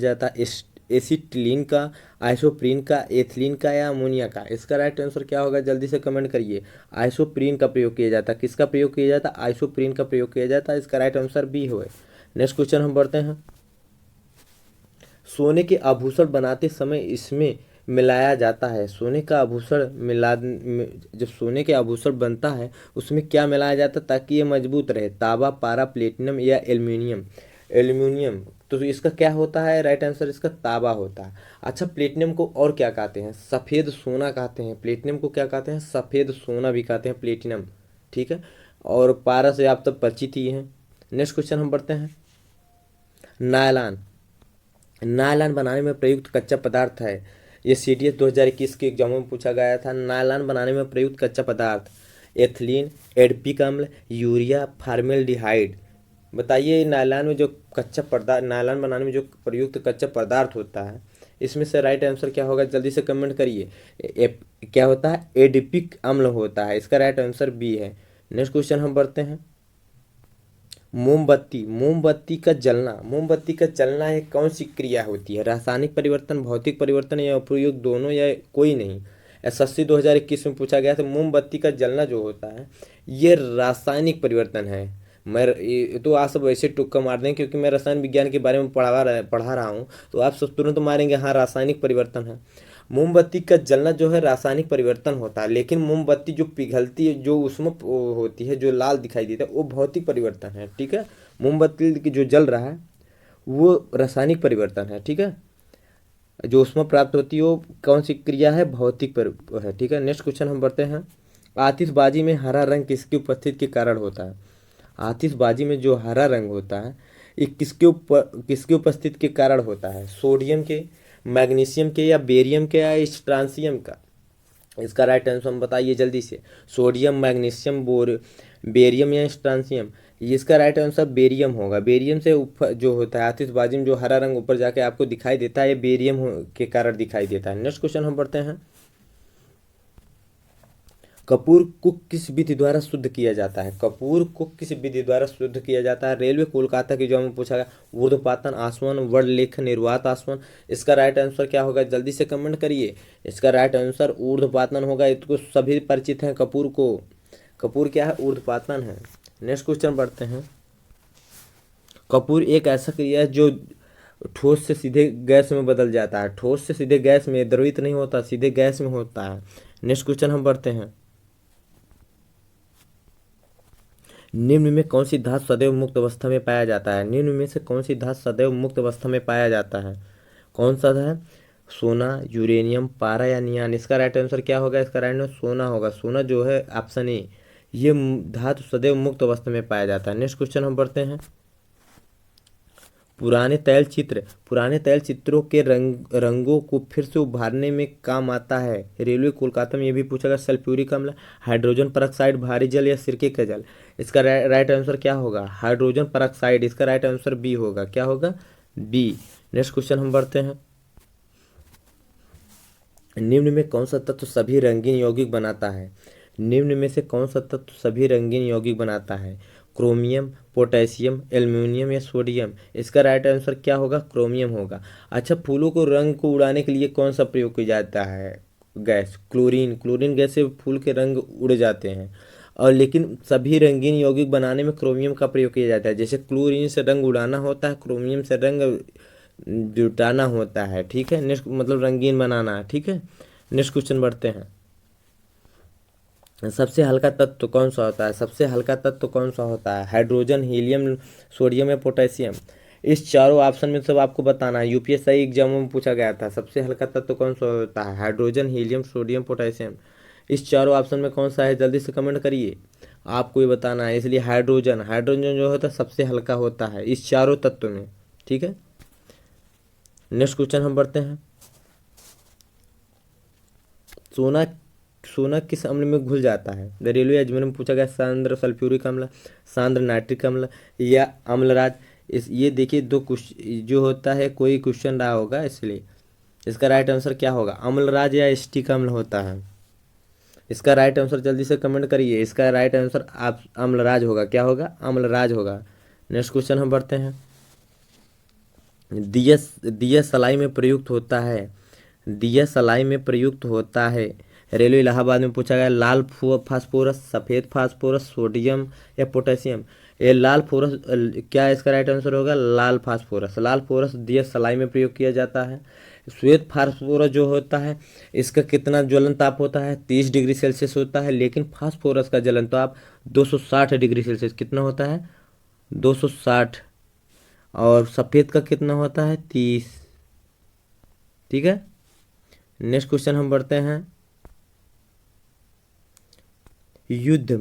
जाता है। एसिटिलीन का, आइसोप्रीन का, एथिलीन का, या अमोनिया का? इसका राइट आंसर क्या होगा? जल्दी से कमेंट करिए। आइसोप्रीन का प्रयोग किया जाता है। किसका प्रयोग किया जाता है? आइसोप्रीन का प्रयोग किया जाता है। इसका राइट आंसर बी होगा। नेक्स्ट क्वेश्चन हम बढ़ते हैं। सोने के आभूषण बनाते समय इसमें मिलाया जाता है। सोने का आभूषण जब सोने के आभूषण बनता है उसमें क्या मिलाया जाता है ताकि ये मजबूत रहे? तांबा, पारा, प्लेटिनम या एल्यूमिनियम? एल्यूमिनियम। तो इसका क्या होता है? राइट आंसर इसका तांबा होता है। अच्छा, प्लेटिनम को और क्या कहते हैं? सफ़ेद सोना कहते हैं। प्लेटिनम को क्या कहते हैं? सफ़ेद सोना भी कहते हैं प्लेटिनम। ठीक है, और पारा से आप तब परिचित ही हैं। नेक्स्ट क्वेश्चन हम बढ़ते हैं। नायलॉन। नायलॉन बनाने में प्रयुक्त कच्चा पदार्थ है। ये CTS 2021 के एग्जाम में पूछा गया था। नायलॉन बनाने में प्रयुक्त कच्चा पदार्थ: एथिलीन, एडपिक अम्ल, यूरिया, फार्मेल्डिहाइड। बताइए, नायलॉन में जो कच्चा पदार्थ, नायलॉन बनाने में जो प्रयुक्त कच्चा पदार्थ होता है, इसमें से राइट आंसर क्या होगा? जल्दी से कमेंट करिए। क्या होता है? एडपिक अम्ल होता है। इसका राइट आंसर बी है। नेक्स्ट क्वेश्चन हम बढ़ते हैं। मोमबत्ती। मोमबत्ती का जलना, मोमबत्ती का जलना एक कौन सी क्रिया होती है? रासायनिक परिवर्तन, भौतिक परिवर्तन या उपयोग दोनों या कोई नहीं? SSC 2021 में पूछा गया था। मोमबत्ती का जलना जो होता है ये रासायनिक परिवर्तन है। ये तो आप सब वैसे टुक्का मार दें क्योंकि मैं रसायन विज्ञान के बारे में पढ़ा रहा हूँ, तो आप सब तुरंत मारेंगे हाँ रासायनिक परिवर्तन है। मोमबत्ती का जलना जो है रासायनिक परिवर्तन होता है, लेकिन मोमबत्ती जो पिघलती है, जो उसमें होती है, जो लाल दिखाई देता है, वो भौतिक परिवर्तन है। ठीक है, मोमबत्ती की जो जल रहा है वो रासायनिक परिवर्तन है। ठीक है, जो उसमें प्राप्त होती है वो कौन सी क्रिया है? भौतिक पर है। ठीक है, नेक्स्ट क्वेश्चन हम बढ़ते हैं। आतिशबाजी में हरा रंग किसकी उपस्थिति के कारण होता है? आतिशबाजी में जो हरा रंग होता है ये किसकी उपस्थिति के कारण होता है? सोडियम के, मैग्नीशियम के या बेरियम के या स्ट्रांसियम का? इसका राइट आंसर हम बताइए जल्दी से। सोडियम, मैग्नीशियम, बेरियम या स्ट्रांसियम? इसका राइट आंसर बेरियम होगा। बेरियम से जो होता है आतिशबाजी में जो हरा रंग ऊपर जाके आपको दिखाई देता है, ये बेरियम के कारण दिखाई देता है। नेक्स्ट क्वेश्चन हम बढ़ते हैं। कपूर को किस विधि द्वारा शुद्ध किया जाता है? कपूर को किस विधि द्वारा शुद्ध किया जाता है? रेलवे कोलकाता की जो हमें पूछा गया। ऊर्ध्वपातन, आसवन, वर्णलेख, निर्वात आसवन? इसका राइट आंसर क्या होगा? जल्दी से कमेंट करिए। इसका राइट आंसर ऊर्ध्वपातन होगा। इसको सभी परिचित हैं कपूर को। कपूर क्या है? ऊर्ध्वपातन है। नेक्स्ट क्वेश्चन बढ़ते हैं। कपूर एक ऐसा क्रिया है जो ठोस से सीधे गैस में बदल जाता है। ठोस से सीधे गैस में, द्रवित नहीं होता, सीधे गैस में होता है। नेक्स्ट क्वेश्चन हम बढ़ते हैं। निम्न में कौन सी धातु सदैव मुक्त अवस्था में पाया जाता है? निम्न में से कौन सी धातु सदैव मुक्त अवस्था में पाया जाता है? कौन सा है? सोना, यूरेनियम, पारा या नियान? इसका राइट आंसर क्या होगा? इसका राइट आंसर सोना होगा। सोना जो है ऑप्शन ए, ये धातु सदैव मुक्त अवस्था में पाया जाता है। नेक्स्ट क्वेश्चन हम बढ़ते हैं। पुराने तैल चित्रों के रंगों को फिर से उभारने में काम आता है। रेलवे कोलकाता में ये भी पूछा गया। सल्फ्यूरिक अम्ल, हाइड्रोजन परऑक्साइड, भारी जल या सिरके का जल? इसका राइट आंसर क्या होगा? Hydrogen peroxide. इसका राइट आंसर बी होगा। क्या होगा? बी। नेक्स्ट क्वेश्चन हम बढ़ते हैं। निम्न में कौन सा तत्व सभी रंगीन यौगिक बनाता है? निम्न में से कौन सा तत्व सभी रंगीन यौगिक बनाता है? क्रोमियम, पोटेशियम, एल्युमिनियम या सोडियम? इसका राइट आंसर क्या होगा? क्रोमियम होगा। अच्छा, फूलों को रंग को उड़ाने के लिए कौन सा प्रयोग किया जाता है? Gas, chlorine. क्लोरीन गैस से फूल के रंग उड़ जाते हैं। और लेकिन सभी रंगीन यौगिक बनाने में क्रोमियम का प्रयोग किया जाता है। जैसे क्लोरीन से रंग उड़ाना होता है, क्रोमियम से रंग जुटाना होता है। ठीक है, नेक्स्ट मतलब रंगीन बनाना। ठीक है, नेक्स्ट क्वेश्चन बढ़ते हैं। सबसे हल्का तत्व कौन सा होता है? सबसे हल्का तत्व कौन सा होता है? हाइड्रोजन, हीलियम, सोडियम या पोटेशियम? इस चारों ऑप्शन में सब आपको बताना है। UPSC एग्जाम में पूछा गया था। सबसे हल्का तत्व कौन सा होता है? Hydrogen, helium, sodium, potassium? इस चारों ऑप्शन में कौन सा है? जल्दी से कमेंट करिए। आपको ये बताना है। इसलिए हाइड्रोजन, हाइड्रोजन जो होता है सबसे हल्का होता है इस चारों तत्व में। ठीक है, नेक्स्ट क्वेश्चन हम बढ़ते हैं। सोना सोना किस अम्ल में घुल जाता है? रेलवे एग्जाम में पूछा गया। सांद्र सल्फ्यूरिक अम्ल, सांद्र नाइट्रिक अम्ल या अम्लराज? ये देखिए दो जो होता है कोई क्वेश्चन रहा होगा, इसलिए इसका राइट आंसर क्या होगा? अम्लराज या एसिटिक अम्ल होता है? इसका राइट आंसर जल्दी से कमेंट करिए। इसका राइट आंसर आप अम्लराज होगा। क्या होगा? अम्लराज होगा। नेक्स्ट क्वेश्चन हम बढ़ते हैं। दिया सलाई में प्रयुक्त होता है। दिया सलाई में प्रयुक्त होता है। रेलवे इलाहाबाद में पूछा गया। लाल फास्फोरस, सफ़ेद फास्फोरस, सोडियम या पोटेशियम? ये लाल फोरस क्या इसका राइट आंसर होगा? लाल फास्फोरस। लाल फोरस दिया सलाई में प्रयोग किया जाता है। श्वेत फास्फोरस जो होता है इसका कितना ज्वलन ताप होता है? 30 डिग्री सेल्सियस होता है, लेकिन फास्फोरस का ज्वलन ताप 260 डिग्री सेल्सियस कितना होता है? 260। और सफ़ेद का कितना होता है? 30। ठीक है, नेक्स्ट क्वेश्चन हम बढ़ते हैं। युद्ध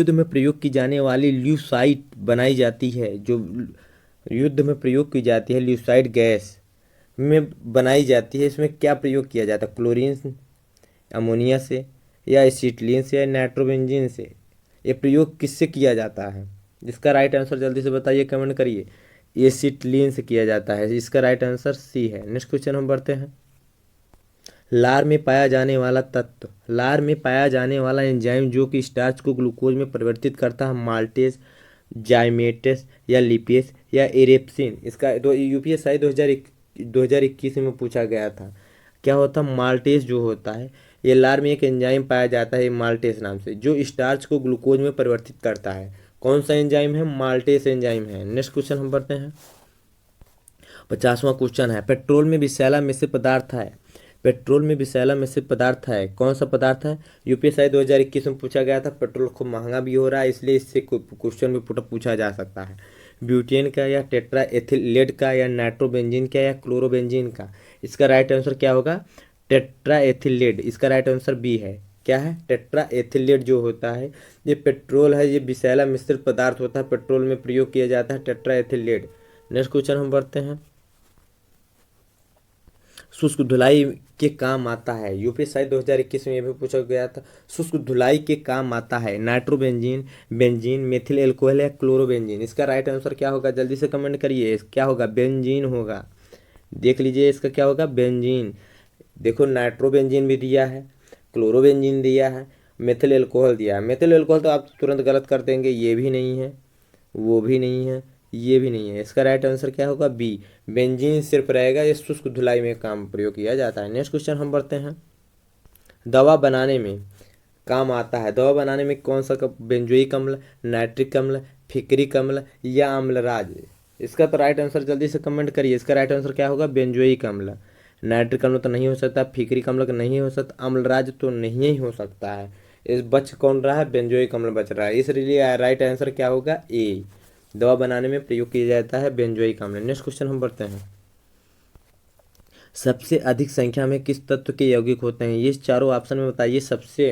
में प्रयोग की जाने वाली ल्यूसाइड बनाई जाती है, जो युद्ध में प्रयोग की जाती है ल्यूसाइड गैस में बनाई जाती है, इसमें क्या प्रयोग किया जाता है? क्लोरीन, अमोनिया से, या एसिटिलीन से, या नाइट्रोबेंजीन से? ये प्रयोग किससे किया जाता है? इसका राइट आंसर जल्दी से बताइए, कमेंट करिए। एसिटिलीन से किया जाता है, इसका राइट आंसर सी है। नेक्स्ट क्वेश्चन हम बढ़ते हैं। लार में पाया जाने वाला तत्व, लार में पाया जाने वाला एंजाइम जो कि स्टार्च को ग्लूकोज में परिवर्तित करता है, माल्टेज, जाइमेटेस, या लिपेस, या एरेप्सिन? इसका यूपीएसआई 2021 में पूछा गया था। क्या होता? माल्टेज जो होता है, ये लार में एक एंजाइम पाया जाता है माल्टेज नाम से, जो स्टार्च को ग्लूकोज में परिवर्तित करता है। कौन सा एंजाइम है? माल्टेज एंजाइम है। नेक्स्ट क्वेश्चन हम बढ़ते हैं। 50वां क्वेश्चन है, पेट्रोल में विषैला मिश्रित पदार्थ है। पेट्रोल में विषैला मिश्रित पदार्थ है, कौन सा पदार्थ है? यूपीएसआई 2021 में पूछा गया था। पेट्रोल खूब महंगा भी हो रहा है, इसलिए इससे क्वेश्चन भी पूछा जा सकता है। ब्यूटेन का, या टेट्रा एथिलेट का, या नाइट्रोबेंजीन का, या क्लोरोबेंजीन का? इसका राइट आंसर क्या होगा? टेट्रा एथिलेट। इसका राइट आंसर बी है। क्या है? टेट्रा एथिलेट जो होता है ये पेट्रोल है, ये विषैला मिश्रित पदार्थ होता है, पेट्रोल में प्रयोग किया जाता है टेट्रा एथिलेट। नेक्स्ट क्वेश्चन हम बढ़ते हैं। शुष्क धुलाई के काम आता है, यूपीएसआई 2021 में ये भी पूछा गया था। शुष्क धुलाई के काम आता है नाइट्रोबेंजीन, बेंजीन, मेथिल एल्कोहल, या क्लोरोबेंजीन? इसका राइट आंसर क्या होगा? जल्दी से कमेंट करिए। क्या होगा? बेंजीन होगा। देख लीजिए, इसका क्या होगा? बेंजीन। देखो, नाइट्रोबेंजीन भी दिया है, क्लोरोबेंजीन दिया है, मेथिल एल्कोहल दिया है। मेथिल एल्कोहल तो आप तुरंत गलत कर देंगे, ये भी नहीं है, वो भी नहीं है, ये भी नहीं है। इसका राइट आंसर क्या होगा? बी, बेंजीन सिर्फ रहेगा। ये शुष्क धुलाई में काम प्रयोग किया जाता है। नेक्स्ट क्वेश्चन हम बढ़ते हैं। दवा बनाने में काम आता है, दवा बनाने में कौन सा? बेंजोइक अम्ल, नाइट्रिक अम्ल, फिक्रिक अम्ल, या अम्लराज? इसका तो राइट आंसर जल्दी से कमेंट करिए। इसका राइट आंसर क्या होगा? बेंजोइक अम्ल। नाइट्रिक अम्ल तो नहीं हो सकता, फिक्रिक अम्ल तो नहीं हो सकता, अम्लराज तो नहीं ही हो सकता है। इस बच कौन रहा है? बेंजोइक अम्ल बच रहा है, इसलिए राइट आंसर क्या होगा? ए। दवा बनाने में प्रयोग किया जाता है बेंजोइक अम्ल। नेक्स्ट क्वेश्चन हम बढ़ते हैं। सबसे अधिक संख्या में किस तत्व के यौगिक होते हैं? ये चारों ऑप्शन में बताइए, सबसे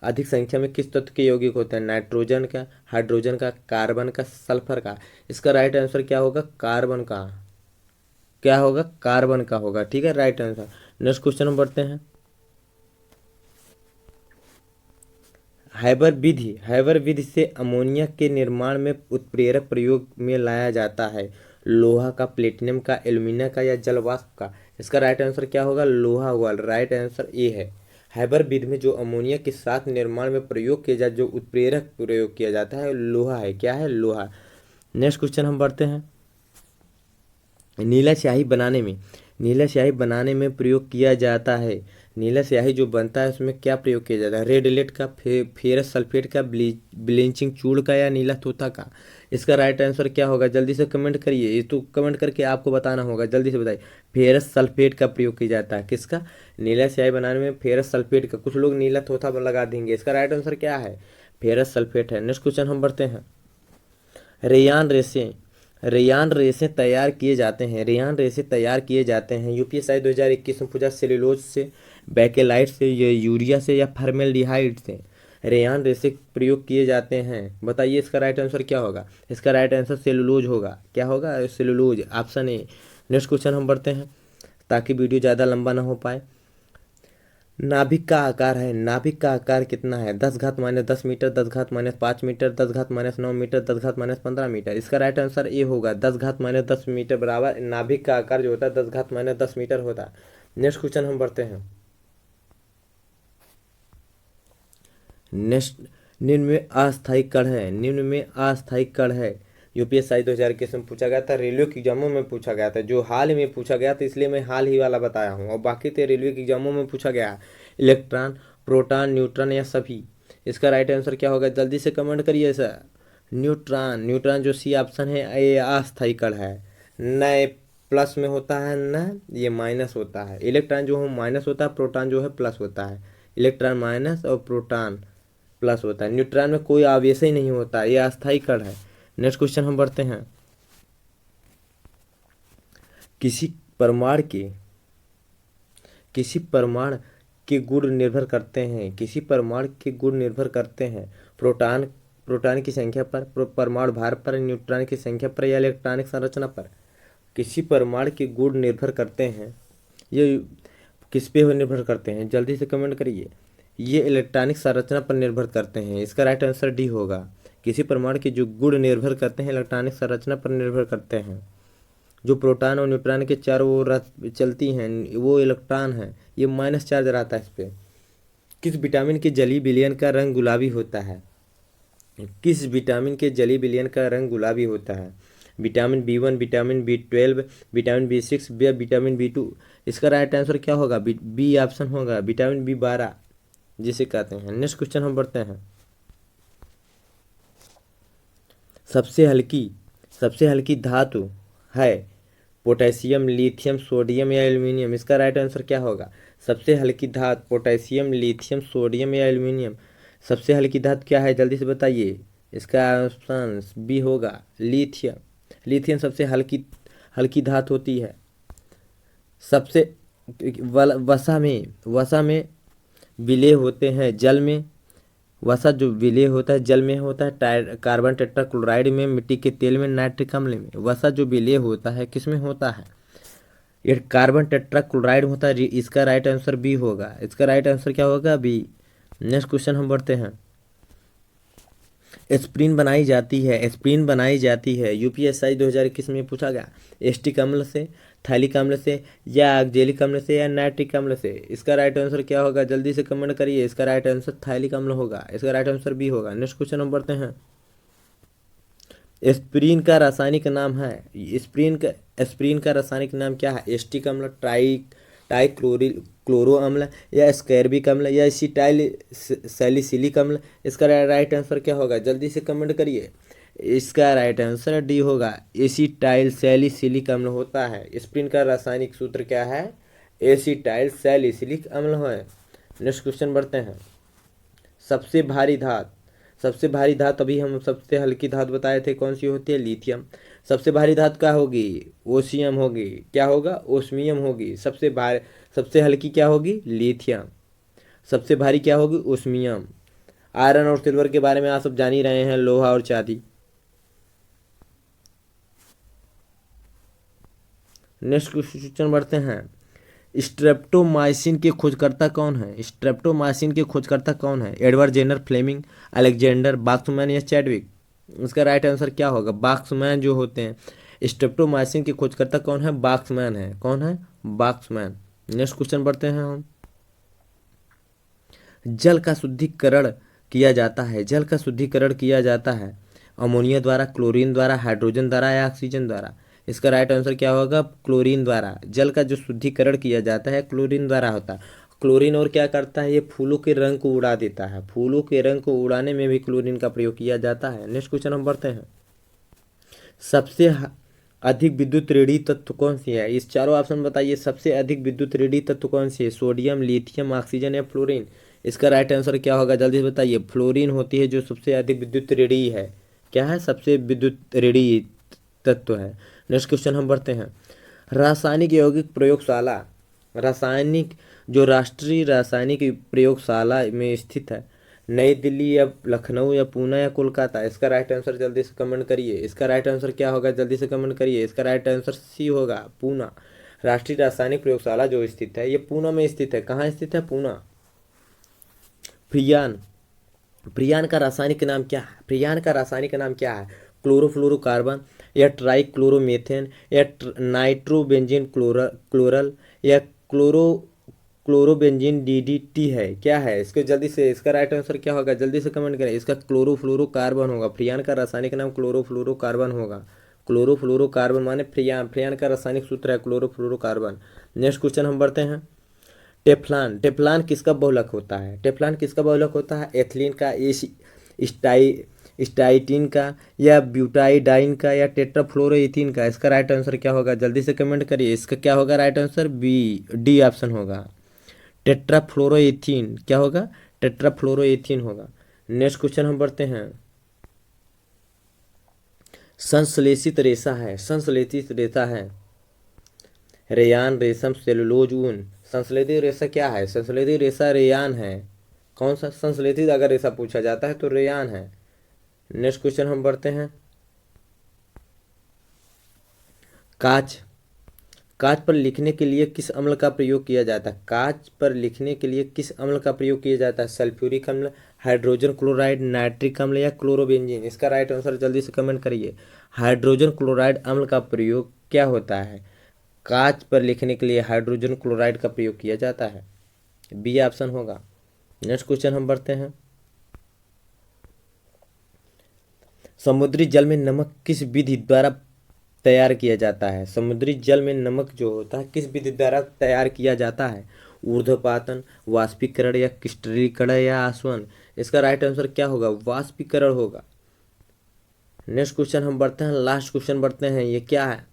अधिक संख्या में किस तत्व के यौगिक होते हैं? नाइट्रोजन का, हाइड्रोजन का, कार्बन का, सल्फर का? इसका राइट आंसर क्या होगा? कार्बन का। क्या होगा? कार्बन का होगा। ठीक है, राइट आंसर। नेक्स्ट क्वेश्चन हम बढ़ते हैं। हैबर विधि से अमोनिया के निर्माण में उत्प्रेरक प्रयोग में लाया जाता है, लोहा का, प्लेटिनम का, एल्यूमिनियम का, या जल वाष्प का? इसका राइट आंसर क्या होगा? लोहा होगा। राइट आंसर ए है। हैबर विधि में जो अमोनिया के साथ निर्माण में प्रयोग किया जाता, जो उत्प्रेरक प्रयोग किया जाता है, लोहा है। क्या है? लोहा। नेक्स्ट क्वेश्चन हम बढ़ते हैं। नीला स्याही बनाने में प्रयोग किया जाता है, नीला स्याही जो बनता है उसमें क्या प्रयोग किया जाता है? रेड एलेट का, फेरस सल्फेट का, ब्लीचिंग चूड़ का, या नीला तोता का? इसका राइट आंसर क्या होगा? जल्दी से कमेंट करिए, ये तो कमेंट करके आपको बताना होगा। जल्दी से बताइए। फेरस सल्फेट का प्रयोग किया जाता है। किसका? नीला स्याही बनाने में फेरस सल्फेट का। कुछ लोग नीला तोता लगा देंगे, इसका राइट आंसर क्या है? फेरस सल्फेट है। नेक्स्ट क्वेश्चन हम बढ़ते हैं। रेयान रेसे तैयार किए जाते हैं, यूपीएसआई 2021 में पूछा। सेलुलोज से, बैकेलाइट से, या यूरिया से, या फॉर्मेल्डिहाइड से? रेयान रेसे प्रयोग किए जाते हैं, बताइए इसका राइट आंसर क्या होगा? इसका राइट आंसर सेलुलोज होगा। क्या होगा? Cellulose, option A. Next question हम बढ़ते हैं ताकि वीडियो ज़्यादा लंबा ना हो पाए। नाभिक का आकार कितना है? 10⁻10 मीटर, 10⁻5 मीटर, 10⁻9 मीटर, 10⁻15 मीटर? इसका राइट आंसर ए होगा। 10⁻10 मीटर बराबर नाभिक का आकार जो होता है 10⁻10 मीटर होता है। नेक्स्ट क्वेश्चन हम बढ़ते हैं। नेक्स्ट, निम्न में अस्थायी कण है, यूपीएसआई 2021 में पूछा गया था, रेलवे के एग्जामों में पूछा गया था, जो हाल ही में पूछा गया था, इसलिए मैं हाल ही वाला बताया हूँ, और बाकी तो रेलवे के एग्जामों में पूछा गया है। इलेक्ट्रॉन, प्रोटॉन, न्यूट्रॉन, या सभी? इसका राइट आंसर क्या होगा? जल्दी से कमेंट करिए सर। न्यूट्रॉन, न्यूट्रॉन जो सी ऑप्शन है ये अस्थायी कण है, न ये प्लस में होता है न ये माइनस होता है। इलेक्ट्रॉन जो है माइनस होता है, प्रोटॉन जो है प्लस होता है। इलेक्ट्रॉन माइनस और प्रोटॉन प्लस होता है। न्यूट्रॉन में कोई आवेश ही नहीं होता, ये अस्थायी कण है। नेक्स्ट क्वेश्चन हम बढ़ते हैं। किसी परमाणु के किसी परमाणु के गुण निर्भर करते हैं, किसी परमाणु के गुण निर्भर करते हैं प्रोटॉन प्रोटॉन की संख्या पर, परमाणु भार पर, न्यूट्रॉन की संख्या पर या इलेक्ट्रॉनिक संरचना पर। किसी परमाणु के गुण निर्भर करते हैं, ये किस पे निर्भर करते हैं जल्दी से कमेंट करिए। ये इलेक्ट्रॉनिक संरचना पर निर्भर करते हैं, इसका राइट आंसर डी होगा। किसी परमाणु के जो गुण निर्भर करते हैं इलेक्ट्रॉनिक संरचना पर निर्भर करते हैं। जो प्रोटॉन और न्यूट्रॉन के चारों ओर चलती हैं वो इलेक्ट्रॉन है, ये माइनस चार्ज रहता है इस पर। किस विटामिन के जलीय विलयन का रंग गुलाबी होता है? किस विटामिन के जलीय विलयन का रंग गुलाबी होता है? Vitamin B1, vitamin B12, vitamin B6 या विटामिन B2। इसका राइट आंसर क्या होगा? बी ऑप्शन होगा, विटामिन B12 जिसे कहते हैं। नेक्स्ट क्वेश्चन हम बढ़ते हैं। सबसे हल्की धातु है पोटेशियम, लिथियम, सोडियम या एल्यूमिनियम। इसका राइट आंसर क्या होगा? सबसे हल्की धातु पोटेशियम, लिथियम, सोडियम या एल्यूमिनियम। सबसे हल्की धातु क्या है जल्दी से बताइए। इसका ऑप्शन बी होगा, लिथियम। लिथियम सबसे हल्की धातु होती है। सबसे वसा में विलेय होते हैं जल में। वसा जो विलेय होता है जल में होता है कार्बन टेट्राक्लोराइड में, मिट्टी के तेल में, नाइट्रिक अम्ल में। वसा जो विलेय होता है किस में होता है? ये कार्बन टेट्राक्लोराइड होता है। इसका राइट आंसर बी होगा। इसका राइट आंसर क्या होगा? बी। नेक्स्ट क्वेश्चन हम बढ़ते हैं। एस्प्रिन बनाई जाती है यूपीएससी 2021 में पूछा गया। एस्टिक अम्ल से, थैलिक अम्ल से या ऑक्जेलिक अम्ल से या नाइट्रिक अम्ल से। इसका राइट आंसर क्या होगा जल्दी से कमेंट करिए। इसका राइट आंसर थैलिक अम्ल होगा। इसका राइट आंसर बी होगा। नेक्स्ट क्वेश्चन हम बढ़ते हैं। एस्प्रिन का रासायनिक नाम है, एस्प्रिन का रासायनिक नाम क्या है? एस्टिक अम्ल, क्लोरो अम्ल या स्कैर्बिक अम्ल या एसिटाइल सैलिसिलिक अम्ल। इसका राइट आंसर क्या होगा जल्दी से कमेंट करिए। इसका राइट आंसर डी होगा, एसिटाइल सैलिसिलिक अम्ल होता है। एस्प्रिन का रासायनिक सूत्र क्या है? एसिटाइल सैलिसिलिक अम्ल है। नेक्स्ट क्वेश्चन बढ़ते हैं। सबसे भारी धातु अभी हम सबसे हल्की धातु बताए थे, कौन सी होती है? लिथियम। सबसे भारी धातु क्या होगी? ओसियम होगी। क्या होगा? ओस्मियम होगी। सबसे हल्की क्या होगी? लिथियम। सबसे भारी क्या होगी? ओस्मियम। आयरन और सिल्वर के बारे में आप सब जान ही रहे हैं, लोहा और चांदी। नेक्स्ट क्वेश्चन बढ़ते हैं। स्ट्रेप्टोमाइसिन के खोजकर्ता कौन है? एडवर्ड जेनर, फ्लेमिंग, अलेक्जेंडर, बाक्समैन या चैडविक। इसका राइट आंसर क्या होगा? बाक्समैन जो होते हैं। स्ट्रेप्टोमाइसिन के खोजकर्ता कौन है? बाक्समैन है। कौन है? बाक्समैन। नेक्स्ट क्वेश्चन बढ़ते हैं हम। जल का शुद्धिकरण किया जाता है अमोनिया द्वारा, क्लोरीन द्वारा, हाइड्रोजन द्वारा या ऑक्सीजन द्वारा। इसका राइट आंसर क्या होगा? क्लोरीन द्वारा। जल का जो शुद्धिकरण किया जाता है क्लोरीन द्वारा होता है। क्लोरीन और क्या करता है? ये फूलों के रंग को उड़ा देता है। फूलों के रंग को उड़ाने में भी क्लोरीन का प्रयोग किया जाता है। नेक्स्ट क्वेश्चन हम बढ़ते हैं। सबसे अधिक विद्युत ऋणात्मक तत्व कौन सी है? इस चारों ऑप्शन बताइए। सबसे अधिक विद्युत ऋणात्मक तत्व कौन सी है? सोडियम, लिथियम, ऑक्सीजन या फ्लोरीन। इसका राइट आंसर क्या होगा जल्दी से बताइए। फ्लोरीन होती है जो सबसे अधिक विद्युत ऋणात्मक है। क्या है? सबसे विद्युत ऋणात्मक तत्व है। नेक्स्ट क्वेश्चन हम बढ़ते हैं। रासायनिक यौगिक प्रयोगशाला, जो राष्ट्रीय रासायनिक प्रयोगशाला में स्थित है, नई दिल्ली या लखनऊ या पुणे या कोलकाता। इसका राइट आंसर जल्दी से कमेंट करिए। इसका राइट आंसर क्या होगा जल्दी से कमेंट करिए। इसका राइट आंसर सी होगा, पूना। राष्ट्रीय रासायनिक प्रयोगशाला जो स्थित है ये पूना में स्थित है। कहाँ स्थित है? पूना। फ्रियान का रासायनिक नाम क्या है? क्लोरोफ्लोरोकार्बन या ट्राइक्लोरोमेथेन या नाइट्रोबेंजीन क्लोरल या क्लोरोबेंजीन DDT है। क्या है? इसको जल्दी से, इसका राइट आंसर क्या होगा जल्दी से कमेंट करें। इसका क्लोरोफ्लोरोकार्बन होगा। फ्रियान का रासायनिक नाम क्लोरोफ्लोरोकार्बन होगा। क्लोरोफ्लोरोकार्बन माने फ्रियान का रासायनिक सूत्र है क्लोरोफ्लोरोकार्बन। नेक्स्ट क्वेश्चन हम बढ़ते हैं। टेफ्लॉन किसका बहुलक होता है? एथिलीन का, स्टाइटिन का या ब्यूटाइडाइन का या टेट्राफ्लोरोइथीन का? इसका राइट आंसर क्या होगा? जल्दी से कमेंट करिए। इसका क्या होगा right answer? B, D option होगा। टेट्राफ्लोरोइथीन क्या होगा? टेट्राफ्लोरोइथीन होगा। नेक्स्ट क्वेश्चन हम बढ़ते हैं। संश्लेषित रेशा है, संश्लेषित रेशा है रेयान, रेशम, सेलुलोज, ऊन। संश्लेषित रेशा क्या है? संश्लेषित रेशा रेयान है। कौन सा संश्लेषित अगर रेशा पूछा जाता है तो रेयान है। नेक्स्ट क्वेश्चन हम बढ़ते हैं। कांच, कांच पर लिखने के लिए किस अम्ल का प्रयोग किया जाता है? कांच पर लिखने के लिए किस अम्ल का प्रयोग किया जाता है? सल्फ्यूरिक अम्ल, हाइड्रोजन क्लोराइड, नाइट्रिक अम्ल या क्लोरोबेंजीन? इसका राइट आंसर जल्दी से कमेंट करिए। हाइड्रोजन क्लोराइड अम्ल का प्रयोग क्या होता है? कांच पर लिखने के लिए हाइड्रोजन क्लोराइड का प्रयोग किया जाता है। बी ऑप्शन होगा। नेक्स्ट क्वेश्चन हम बढ़ते हैं। समुद्री जल में नमक किस विधि द्वारा तैयार किया जाता है? समुद्री जल में नमक जो होता है किस विधि द्वारा तैयार किया जाता है? ऊर्ध्वपातन, वाष्पीकरण या क्रिस्टलीकरण या आसवन? इसका राइट आंसर क्या होगा? वाष्पीकरण होगा। नेक्स्ट क्वेश्चन हम बढ़ते हैं, लास्ट क्वेश्चन बढ़ते हैं। ये क्या है?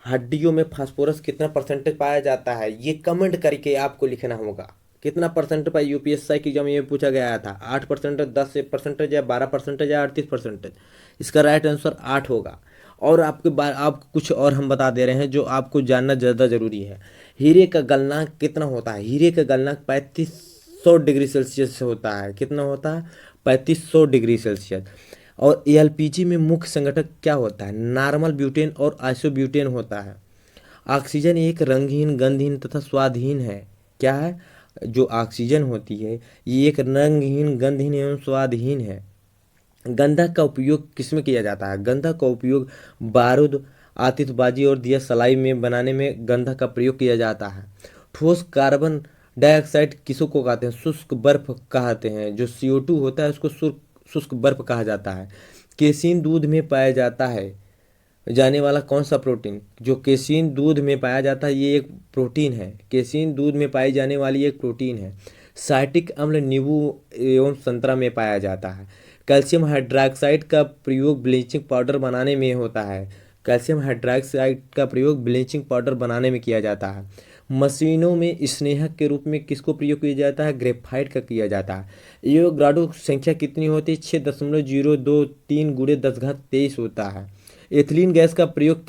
हड्डियों में फास्फोरस कितना परसेंटेज पाया जाता है? ये कमेंट करके आपको लिखना होगा। कितना परसेंट पाया? यूपीएससी की एग्जाम में पूछा गया था। 8%, 10% या 12% या 38%? इसका राइट आंसर 8 होगा। और आपको कुछ और हम बता दे रहे हैं जो आपको जानना ज़्यादा ज़रूरी है। हीरे का गलनांक कितना होता है? हीरे का गलनांक 3500 डिग्री सेल्सियस से होता है। कितना होता है? 3500 डिग्री सेल्सियस। और एलपीजी में मुख्य संघटक क्या होता है? नॉर्मल ब्यूटेन और आइसोब्यूटेन होता है। ऑक्सीजन एक रंगहीन, गंधहीन तथा स्वादहीन है। क्या है? जो ऑक्सीजन होती है ये एक रंगहीन, गंधहीन एवं स्वादहीन है। गंधक का उपयोग किसमें किया जाता है? गंधक का उपयोग बारूद, आतिशबाजी और दिया सलाई में बनाने में गंधक का प्रयोग किया जाता है। ठोस कार्बन डाइऑक्साइड किसको कहते हैं? शुष्क बर्फ कहते हैं। जो CO2 होता है उसको शुष्क बर्फ कहा जाता है। केसीन दूध में पाया जाता है जाने वाला कौन सा प्रोटीन? जो केसीन दूध में पाया जाता है ये एक प्रोटीन है। केसीन दूध में पाई जाने वाली एक प्रोटीन है। साइट्रिक अम्ल नींबू एवं संतरा में पाया जाता है। कैल्शियम हाइड्रॉक्साइड का प्रयोग ब्लीचिंग पाउडर बनाने में होता है। कैल्शियम हाइड्रॉक्साइड का प्रयोग ब्लीचिंग पाउडर बनाने में किया जाता है। मशीनों में स्नेहक के रूप में किसको प्रयोग किया जाता है? ग्रेफाइट का किया जाता है। एवोगाड्रो संख्या कितनी होती है? 6.023 × 10⁻23 होता है। एथिलीन गैस का प्रयोग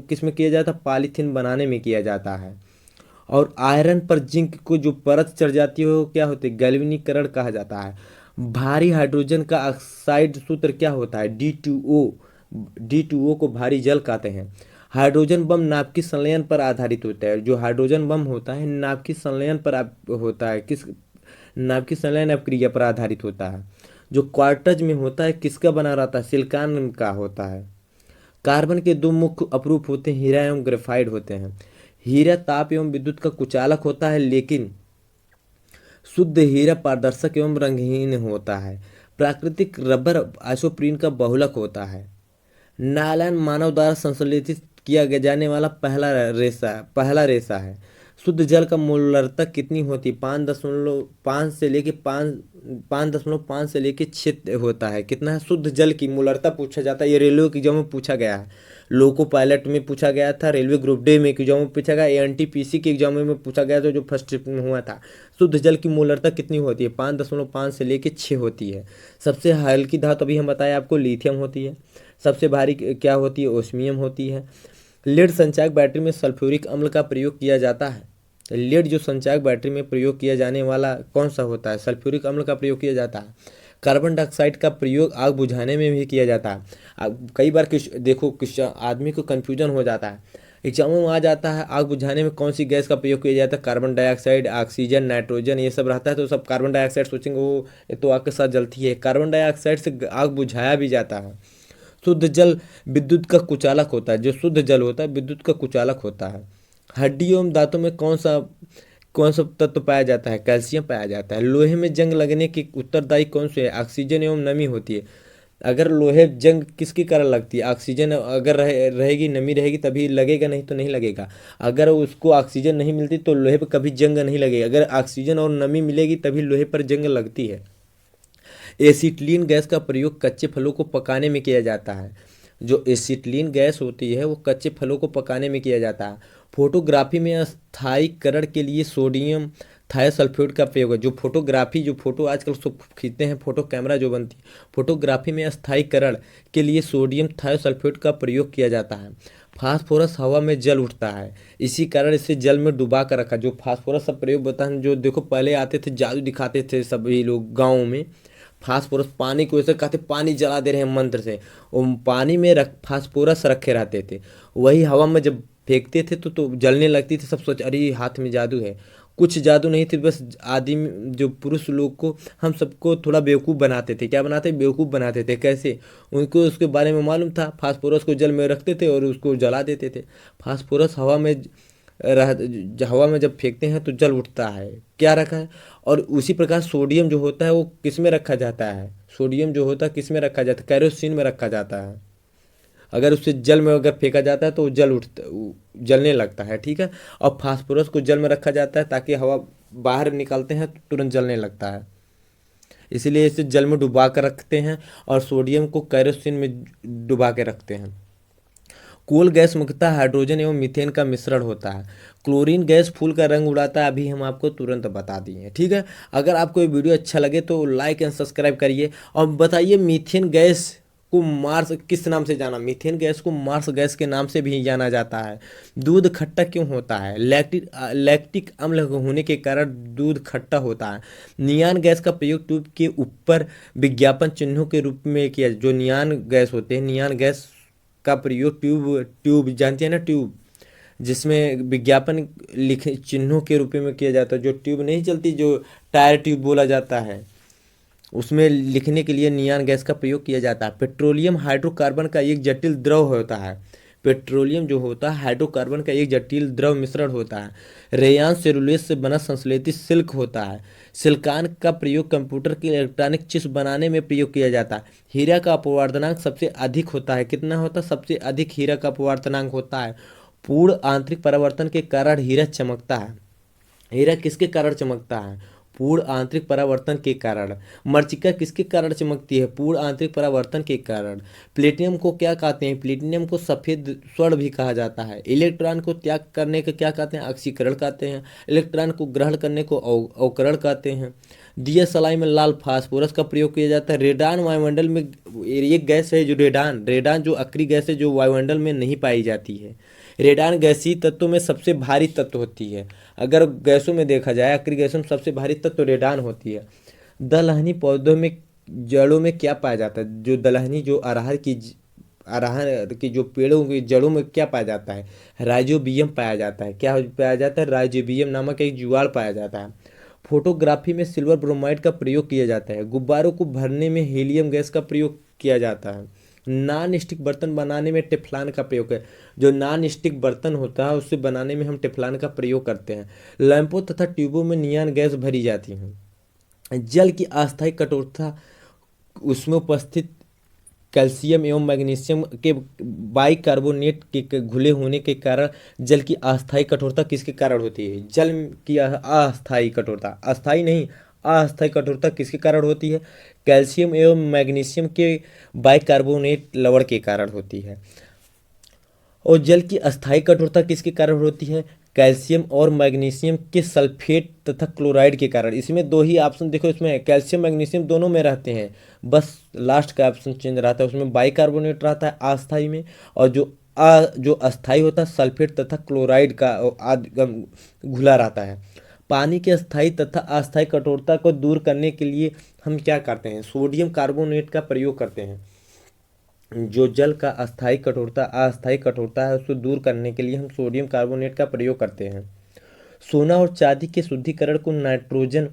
किस में किया जाता है? पॉलीथीन बनाने में किया जाता है। और आयरन पर जिंक को जो परत चढ़ जाती है वो क्या होती है? गैल्वेनीकरण कहा जाता है। भारी हाइड्रोजन का ऑक्साइड सूत्र क्या होता है? D2O। D2O को भारी जल कहते हैं। हाइड्रोजन बम नाभिकीय संलयन पर आधारित होता है। जो हाइड्रोजन बम होता है नाभिकीय संलयन पर होता है। किस नाभिकीय संलयन अपक्रिया पर आधारित होता है। जो क्वार्टज में होता है किसका बना रहता है? सिलिकॉन का होता है। कार्बन के दो मुख्य अपरूप होते हैं, हीरा एवं ग्रेफाइट होते हैं। हीरा ताप एवं विद्युत का कुचालक होता है, लेकिन शुद्ध हीरा पारदर्शक एवं रंगहीन होता है। प्राकृतिक रबर आइसोप्रीन का बहुलक होता है। नायलॉन मानव द्वारा संश्लेषित किया जाने वाला पहला रेशा है। शुद्ध जल का मोलरता कितनी होती है? 5.5 से लेके 5.5 से लेके 6 होता है। कितना है शुद्ध जल की मोलरता पूछा जाता है। ये रेलवे की एग्जाम में पूछा गया है। लोको पायलट में पूछा गया था, रेलवे ग्रुप डी में एग्जाम में पूछा गया, एनटीपीसी के एग्जाम में पूछा गया था जो फर्स्ट ट्रिप में हुआ था। शुद्ध जल की मोलरता कितनी होती है? 5.5 से लेके 6 होती है। सबसे हल्की धातु अभी हम बताया आपको लिथियम होती है। सबसे भारी क्या होती है? ओस्मियम होती है। लेड संचायक बैटरी में सल्फ्यूरिक अम्ल का प्रयोग किया जाता है। लेड जो संचायक बैटरी में प्रयोग किया जाने वाला कौन सा होता है? सल्फ्यूरिक अम्ल का प्रयोग किया जाता है। कार्बन डाइऑक्साइड का प्रयोग आग बुझाने में भी किया जाता है। कई बार कुछ आदमी को कन्फ्यूजन हो जाता है, एग्जामों में आ जाता है आग बुझाने में कौन सी गैस का प्रयोग किया जाता है? कार्बन डाइऑक्साइड, ऑक्सीजन, नाइट्रोजन ये सब रहता है। तो सब कार्बन डाइऑक्साइड सोचेंगे वो ये तो आग के साथ जलती है। कार्बन डाइऑक्साइड से आग बुझाया भी जाता है। शुद्ध जल विद्युत का कुचालक होता है। जो शुद्ध जल होता है विद्युत का कुचालक होता है। हड्डी एवं दांतों में कौन सा तत्व पाया जाता है? कैल्शियम पाया जाता है। लोहे में जंग लगने की उत्तरदायी कौन से है? ऑक्सीजन एवं नमी होती है। अगर लोहे जंग किसके कारण लगती है? ऑक्सीजन अगर रहेगी, नमी रहेगी तभी लगेगा, नहीं तो नहीं लगेगा। अगर उसको ऑक्सीजन नहीं मिलती तो लोहे पर कभी जंग नहीं लगेगा। अगर ऑक्सीजन और नमी मिलेगी तभी लोहे पर जंग लगती है। एसिटिलीन गैस का प्रयोग कच्चे फलों को पकाने में किया जाता है। जो एसिटिलीन गैस होती है वो कच्चे फलों को पकाने में किया जाता है। फोटोग्राफी में अस्थायीकरण के लिए सोडियम थायोसल्फेट का प्रयोग है। जो फोटोग्राफी, जो फोटो आजकल सब खींचते हैं, फोटो कैमरा जो बनती है, फोटोग्राफी में अस्थायीकरण के लिए सोडियम थायोसल्फेट का प्रयोग किया जाता है। फास्फोरस हवा में जल उठता है, इसी कारण इसे जल में डुबा कर रखा। जो फास्फोरस का प्रयोग होता है, जो देखो पहले आते थे जादू दिखाते थे सभी लोग गाँव में, फास्फोरस पानी को ऐसे कहते पानी जला दे रहे हैं मंत्र से, वो पानी में रख फास्फोरस रखे रहते थे, वही हवा में जब फेंकते थे तो जलने लगती थी। सब सोच अरे हाथ में जादू है। कुछ जादू नहीं थी, बस आदमी जो पुरुष लोग को, हम सबको थोड़ा बेवकूफ़ बनाते थे। क्या बनाते, बेवकूफ़ बनाते थे। कैसे, उनको उसके बारे में मालूम था। फास्फोरस को जल में रखते थे और उसको जला देते थे। फास्फोरस हवा में जब फेंकते हैं तो जल उठता है, क्या रखा है। और उसी प्रकार सोडियम जो होता है वो किस में रखा जाता है, सोडियम जो होता है किस में रखा जाता है, कैरोसिन में रखा जाता है। अगर उससे जल में अगर फेंका जाता है तो वो जलने लगता है, ठीक है। और फास्फोरस को जल में रखा जाता है ताकि हवा बाहर निकालते हैं तो तुरंत जलने लगता है, इसीलिए इसे जल में डुबा कर रखते हैं। और सोडियम को कैरोसिन में डुबा के रखते हैं। कोल गैस मुख्यतः हाइड्रोजन एवं मीथेन का मिश्रण होता है। क्लोरीन गैस फूल का रंग उड़ाता है, अभी हम आपको तुरंत बता दिए, ठीक है। अगर आपको ये वीडियो अच्छा लगे तो लाइक एंड सब्सक्राइब करिए। और बताइए मीथेन गैस को मार्स किस नाम से जाना, मीथेन गैस को मार्स गैस के नाम से भी जाना जाता है। दूध खट्टा क्यों होता है, लैक्टिक अम्ल होने के कारण दूध खट्टा होता है। नियान गैस का प्रयोग ट्यूब के ऊपर विज्ञापन चिन्हों के रूप में किया। जो नियान गैस होते हैं, नियान गैस का प्रयोग ट्यूब जानते हैं ना, ट्यूब जिसमें विज्ञापन लिखे चिन्हों के रूप में किया जाता है। जो ट्यूब नहीं चलती, जो टायर ट्यूब बोला जाता है, उसमें लिखने के लिए नियान गैस का प्रयोग किया जाता है। पेट्रोलियम हाइड्रोकार्बन का एक जटिल द्रव होता है। पेट्रोलियम जो होता है हाइड्रोकार्बन का एक जटिल द्रव मिश्रण होता है। रेयान सेलुलोज से बना संश्लेषित सिल्क होता है। सिलिकॉन का प्रयोग कंप्यूटर की इलेक्ट्रॉनिक चिप्स बनाने में प्रयोग किया जाता है। हीरा का अपवर्तनांक सबसे अधिक होता है, कितना होता है, सबसे अधिक हीरा का अपवर्तनांक होता है। पूर्ण आंतरिक परावर्तन के कारण हीरा चमकता है। हीरा किसके कारण चमकता है, पूर्ण आंतरिक परावर्तन के कारण। मृत्तिका किसके कारण चमकती है, पूर्ण आंतरिक परावर्तन के कारण। प्लेटिनम को क्या कहते हैं, प्लेटिनम को सफेद स्वर्ण भी कहा जाता है। इलेक्ट्रॉन को त्याग करने को क्या कहते हैं, ऑक्सीकरण कहते हैं। इलेक्ट्रॉन को ग्रहण करने को अवकरण कहते हैं। दिया सलाई में लाल फास्फोरस का प्रयोग किया जाता है। रेडान वायुमंडल में एक गैस है जो रेडान जो अक्रिय गैस है जो वायुमंडल में नहीं पाई जाती है। रेडान गैसीय तत्वों में सबसे भारी तत्व होती है। अगर गैसों में देखा जाए, अक्रिय गैसों में सबसे भारी तत्व रेडान होती है। दलहनी पौधों में जड़ों में क्या पाया जाता है, जो दलहनी जो अरहर की जो पेड़ों की जड़ों में क्या पाया जाता है, राइजोबियम पाया जाता है। क्या पाया जाता है, राइजोबियम नामक एक जुगाड़ पाया जाता है। फोटोग्राफी में सिल्वर ब्रोमाइड का प्रयोग किया जाता है। गुब्बारों को भरने में हीलियम गैस का प्रयोग किया जाता है। नॉन स्टिक बर्तन बनाने में टेफ्लॉन का प्रयोग है। जो नॉन स्टिक बर्तन होता है उससे बनाने में हम टेफ्लॉन का प्रयोग करते हैं। लैंपों तथा ट्यूबों में नियान गैस भरी जाती है। जल की अस्थायी कठोरता, उसमें उपस्थित कैल्शियम एवं मैग्नीशियम के बाइकार्बोनेट के घुले होने के कारण जल की अस्थायी कठोरता किसके कारण होती है, जल की अस्थायी कठोरता, अस्थायी नहीं अस्थायी कठोरता किसके कारण होती है, कैल्शियम एवं मैग्नीशियम के बाइकार्बोनेट लवण के कारण होती है। और जल की अस्थायी कठोरता किसके कारण होती है, कैल्शियम और मैग्नीशियम के सल्फेट तथा क्लोराइड के कारण। इसमें दो ही ऑप्शन देखो, इसमें कैल्शियम मैग्नीशियम दोनों में रहते हैं, बस लास्ट का ऑप्शन चेंज रहता है, उसमें बाइकार्बोनेट रहता है अस्थायी में, और जो अस्थायी होता है सल्फेट तथा क्लोराइड का घुला रहता है। पानी के अस्थायी तथा अस्थायी कठोरता को दूर करने के लिए हम क्या करते हैं, सोडियम कार्बोनेट का प्रयोग करते हैं। जो जल का अस्थायी कठोरता है उसको दूर करने के लिए हम सोडियम कार्बोनेट का प्रयोग करते हैं। सोना और चांदी के शुद्धिकरण को नाइट्रोजन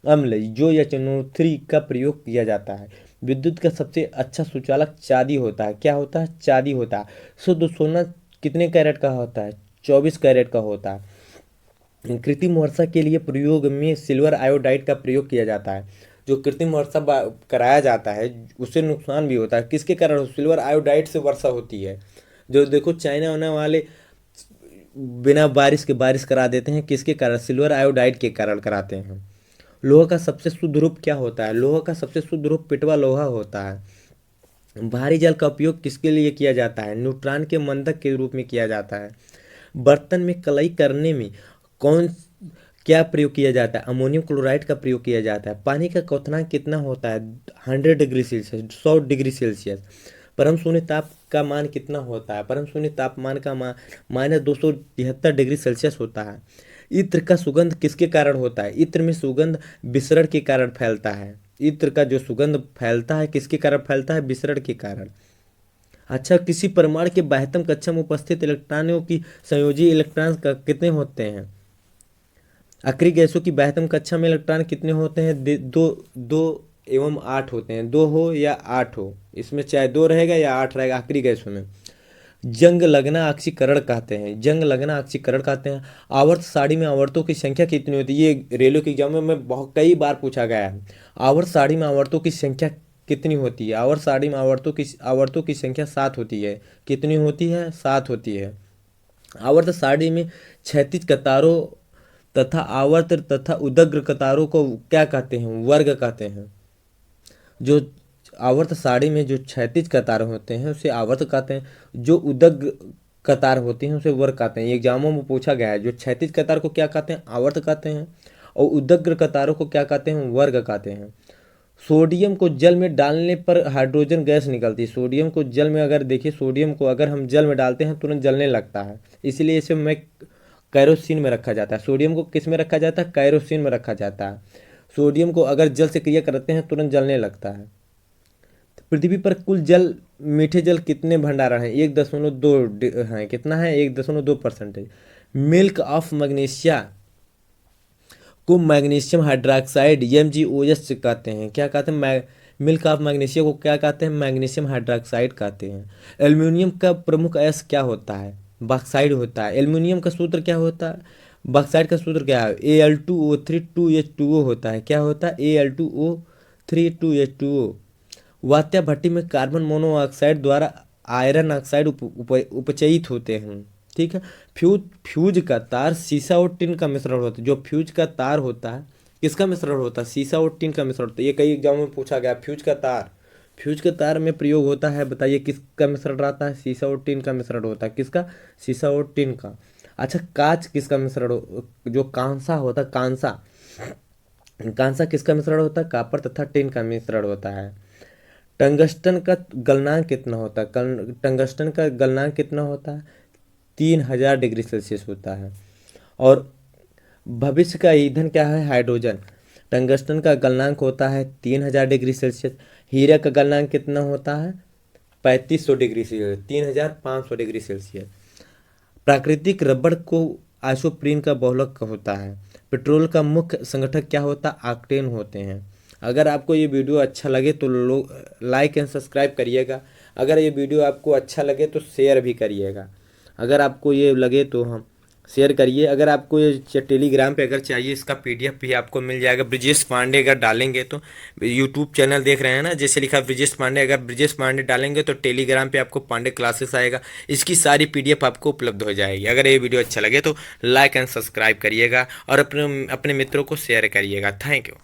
अम्ल जो HNO3 का प्रयोग किया जाता है। विद्युत का सबसे अच्छा सुचालक चांदी होता है। क्या होता है, चांदी होता है। शुद्ध सोना कितने कैरेट का होता है, 24 कैरेट का होता है। कृत्रिम वर्षा के लिए प्रयोग में सिल्वर आयोडाइड का प्रयोग किया जाता है। जो कृत्रिम वर्षा कराया जाता है उससे नुकसान भी होता है, किसके कारण, सिल्वर आयोडाइड से वर्षा होती है। जो देखो चाइना वाइना वाले बिना बारिश के बारिश करा देते हैं, किसके कारण, सिल्वर आयोडाइड के कारण कराते हैं। लोहा का सबसे शुद्ध रूप क्या होता है? लोहा का सबसे शुद्ध रूप पिटवा लोहा होता है। भारी जल का उपयोग किसके लिए किया जाता है? न्यूट्रॉन के मंदक के रूप में किया जाता है। बर्तन में कलई करने में कौन क्या प्रयोग किया जाता है? अमोनियम क्लोराइड का प्रयोग किया जाता है। पानी का क्वथनांक कितना होता है? 100 डिग्री सेल्सियस, 100 डिग्री सेल्सियस। परम शून्य ताप का मान कितना होता है? परम शून्य तापमान का मान -273 डिग्री सेल्सियस होता है। इत्र का सुगंध किसके कारण होता है? इत्र में सुगंध विसरण के कारण फैलता है। इत्र का जो सुगंध फैलता है किसके कारण फैलता है? विसरण के कारण। अच्छा, किसी परमाणु के बाह्यतम कक्षा में उपस्थित इलेक्ट्रॉनों की संयोजी इलेक्ट्रॉन का कितने होते हैं? अक्रिय गैसों की बाह्यतम कक्षा में इलेक्ट्रॉन कितने होते हैं? दो, 2 एवं 8 होते हैं। 2 हो या 8 हो, इसमें चाहे 2 रहेगा या 8 रहेगा अक्रिय गैसों में। जंग लगना ऑक्सीकरण कहते हैं। जंग लगना ऑक्सीकरण कहते हैं। आवर्त सारणी में आवर्तों की संख्या कितनी होती है? ये रेलवे के एग्जाम में बहुत कई बार पूछा गया है। आवर्त सारणी में आवर्तों की संख्या कितनी होती है? आवर्त सारणी में आवर्तों की संख्या 7 होती है। कितनी होती है? 7 होती है। आवर्त सारणी में क्षैतिज कतारों तथा आवर्त तथा उदग्र कतारों को क्या कहते हैं? वर्ग कहते हैं। जो आवर्त सारणी में जो क्षैतिज कतार होते हैं उसे आवर्त कहते हैं। जो उदग्र कतार होती हैं उसे वर्ग कहते हैं। ये एग्जामों में पूछा गया है। जो क्षैतिज कतार को क्या कहते हैं? आवर्त कहते हैं। और उदग्र कतारों को क्या कहते हैं? वर्ग कहते हैं। सोडियम को जल में डालने पर हाइड्रोजन गैस निकलती है। सोडियम को जल में अगर देखिए, सोडियम को अगर हम जल में डालते हैं तुरंत जलने लगता है, इसलिए इसे में कैरोसिन में रखा जाता है। सोडियम को किस में रखा जाता है? कैरोसिन में रखा जाता है। सोडियम को अगर जल से क्रिया करते हैं तुरंत जलने लगता है। पृथ्वी पर कुल जल मीठे जल कितने भंडारण हैं? 1.2 हैं। कितना है? 1.2%। मिल्क ऑफ मैग्नीशिया को मैग्नीशियम हाइड्रोक्साइड MgOH कहते हैं। क्या कहते हैं? मिल्क ऑफ मैग्नीशिया को क्या कहते हैं? मैग्नीशियम हाइड्रोक्साइड कहते हैं। एल्यूमिनियम का प्रमुख अयस्क क्या होता है? बॉक्साइड होता है। एल्यूमिनियम का सूत्र क्या होता है? बॉक्साइड का सूत्र क्या है? Al2O3 2H2O होता है। क्या होता है? Al2O3 2H2O। वात्या भट्टी में कार्बन मोनोऑक्साइड द्वारा आयरन ऑक्साइड उपचयित होते हैं। ठीक है। फ्यूज का तार सीसा और टिन का मिश्रण होता है। जो फ्यूज का तार होता है किसका मिश्रण होता है? सीसा और टिन का मिश्रण होता है। ये कई एग्जाम में पूछा गया। फ्यूज का तार में प्रयोग होता है। बताइए किसका मिश्रण रहता है? सीसा और टिन का मिश्रण होता है। किसका? सीसा और टिन का। अच्छा, कांच किसका मिश्रण जो कांसा होता है, कांसा किसका मिश्रण होता है? कॉपर तथा टिन का मिश्रण होता है। टंगस्टन का गलनांक कितना होता है? टंगस्टन का गलनांक कितना होता है? 3000 डिग्री सेल्सियस होता है। और भविष्य का ईंधन क्या है? हाइड्रोजन। टंगस्टन का गलनांक होता है 3000 डिग्री सेल्सियस। हीरा का गलनांक कितना होता है? 3500 डिग्री सेल्सियस, 3500 डिग्री सेल्सियस। प्राकृतिक रबड़ को आइसोप्रीन का बहुलक होता है। पेट्रोल का मुख्य संगठक क्या होता है? ऑक्टेन होते हैं। अगर आपको ये वीडियो अच्छा लगे तो लाइक एंड सब्सक्राइब करिएगा। अगर ये वीडियो आपको अच्छा लगे तो शेयर भी करिएगा। अगर आपको ये लगे तो हम शेयर करिए। अगर आपको ये टेलीग्राम पे अगर चाहिए, इसका PDF भी आपको मिल जाएगा। ब्रिजेश पांडे अगर डालेंगे तो, यूट्यूब चैनल देख रहे हैं ना, जैसे लिखा ब्रिजेश पांडे, अगर ब्रिजेश पांडे डालेंगे तो टेलीग्राम पे आपको पांडे क्लासेस आएगा। इसकी सारी PDF आपको उपलब्ध हो जाएगी। अगर ये वीडियो अच्छा लगे तो लाइक एंड सब्सक्राइब करिएगा और अपने मित्रों को शेयर करिएगा। Thank you.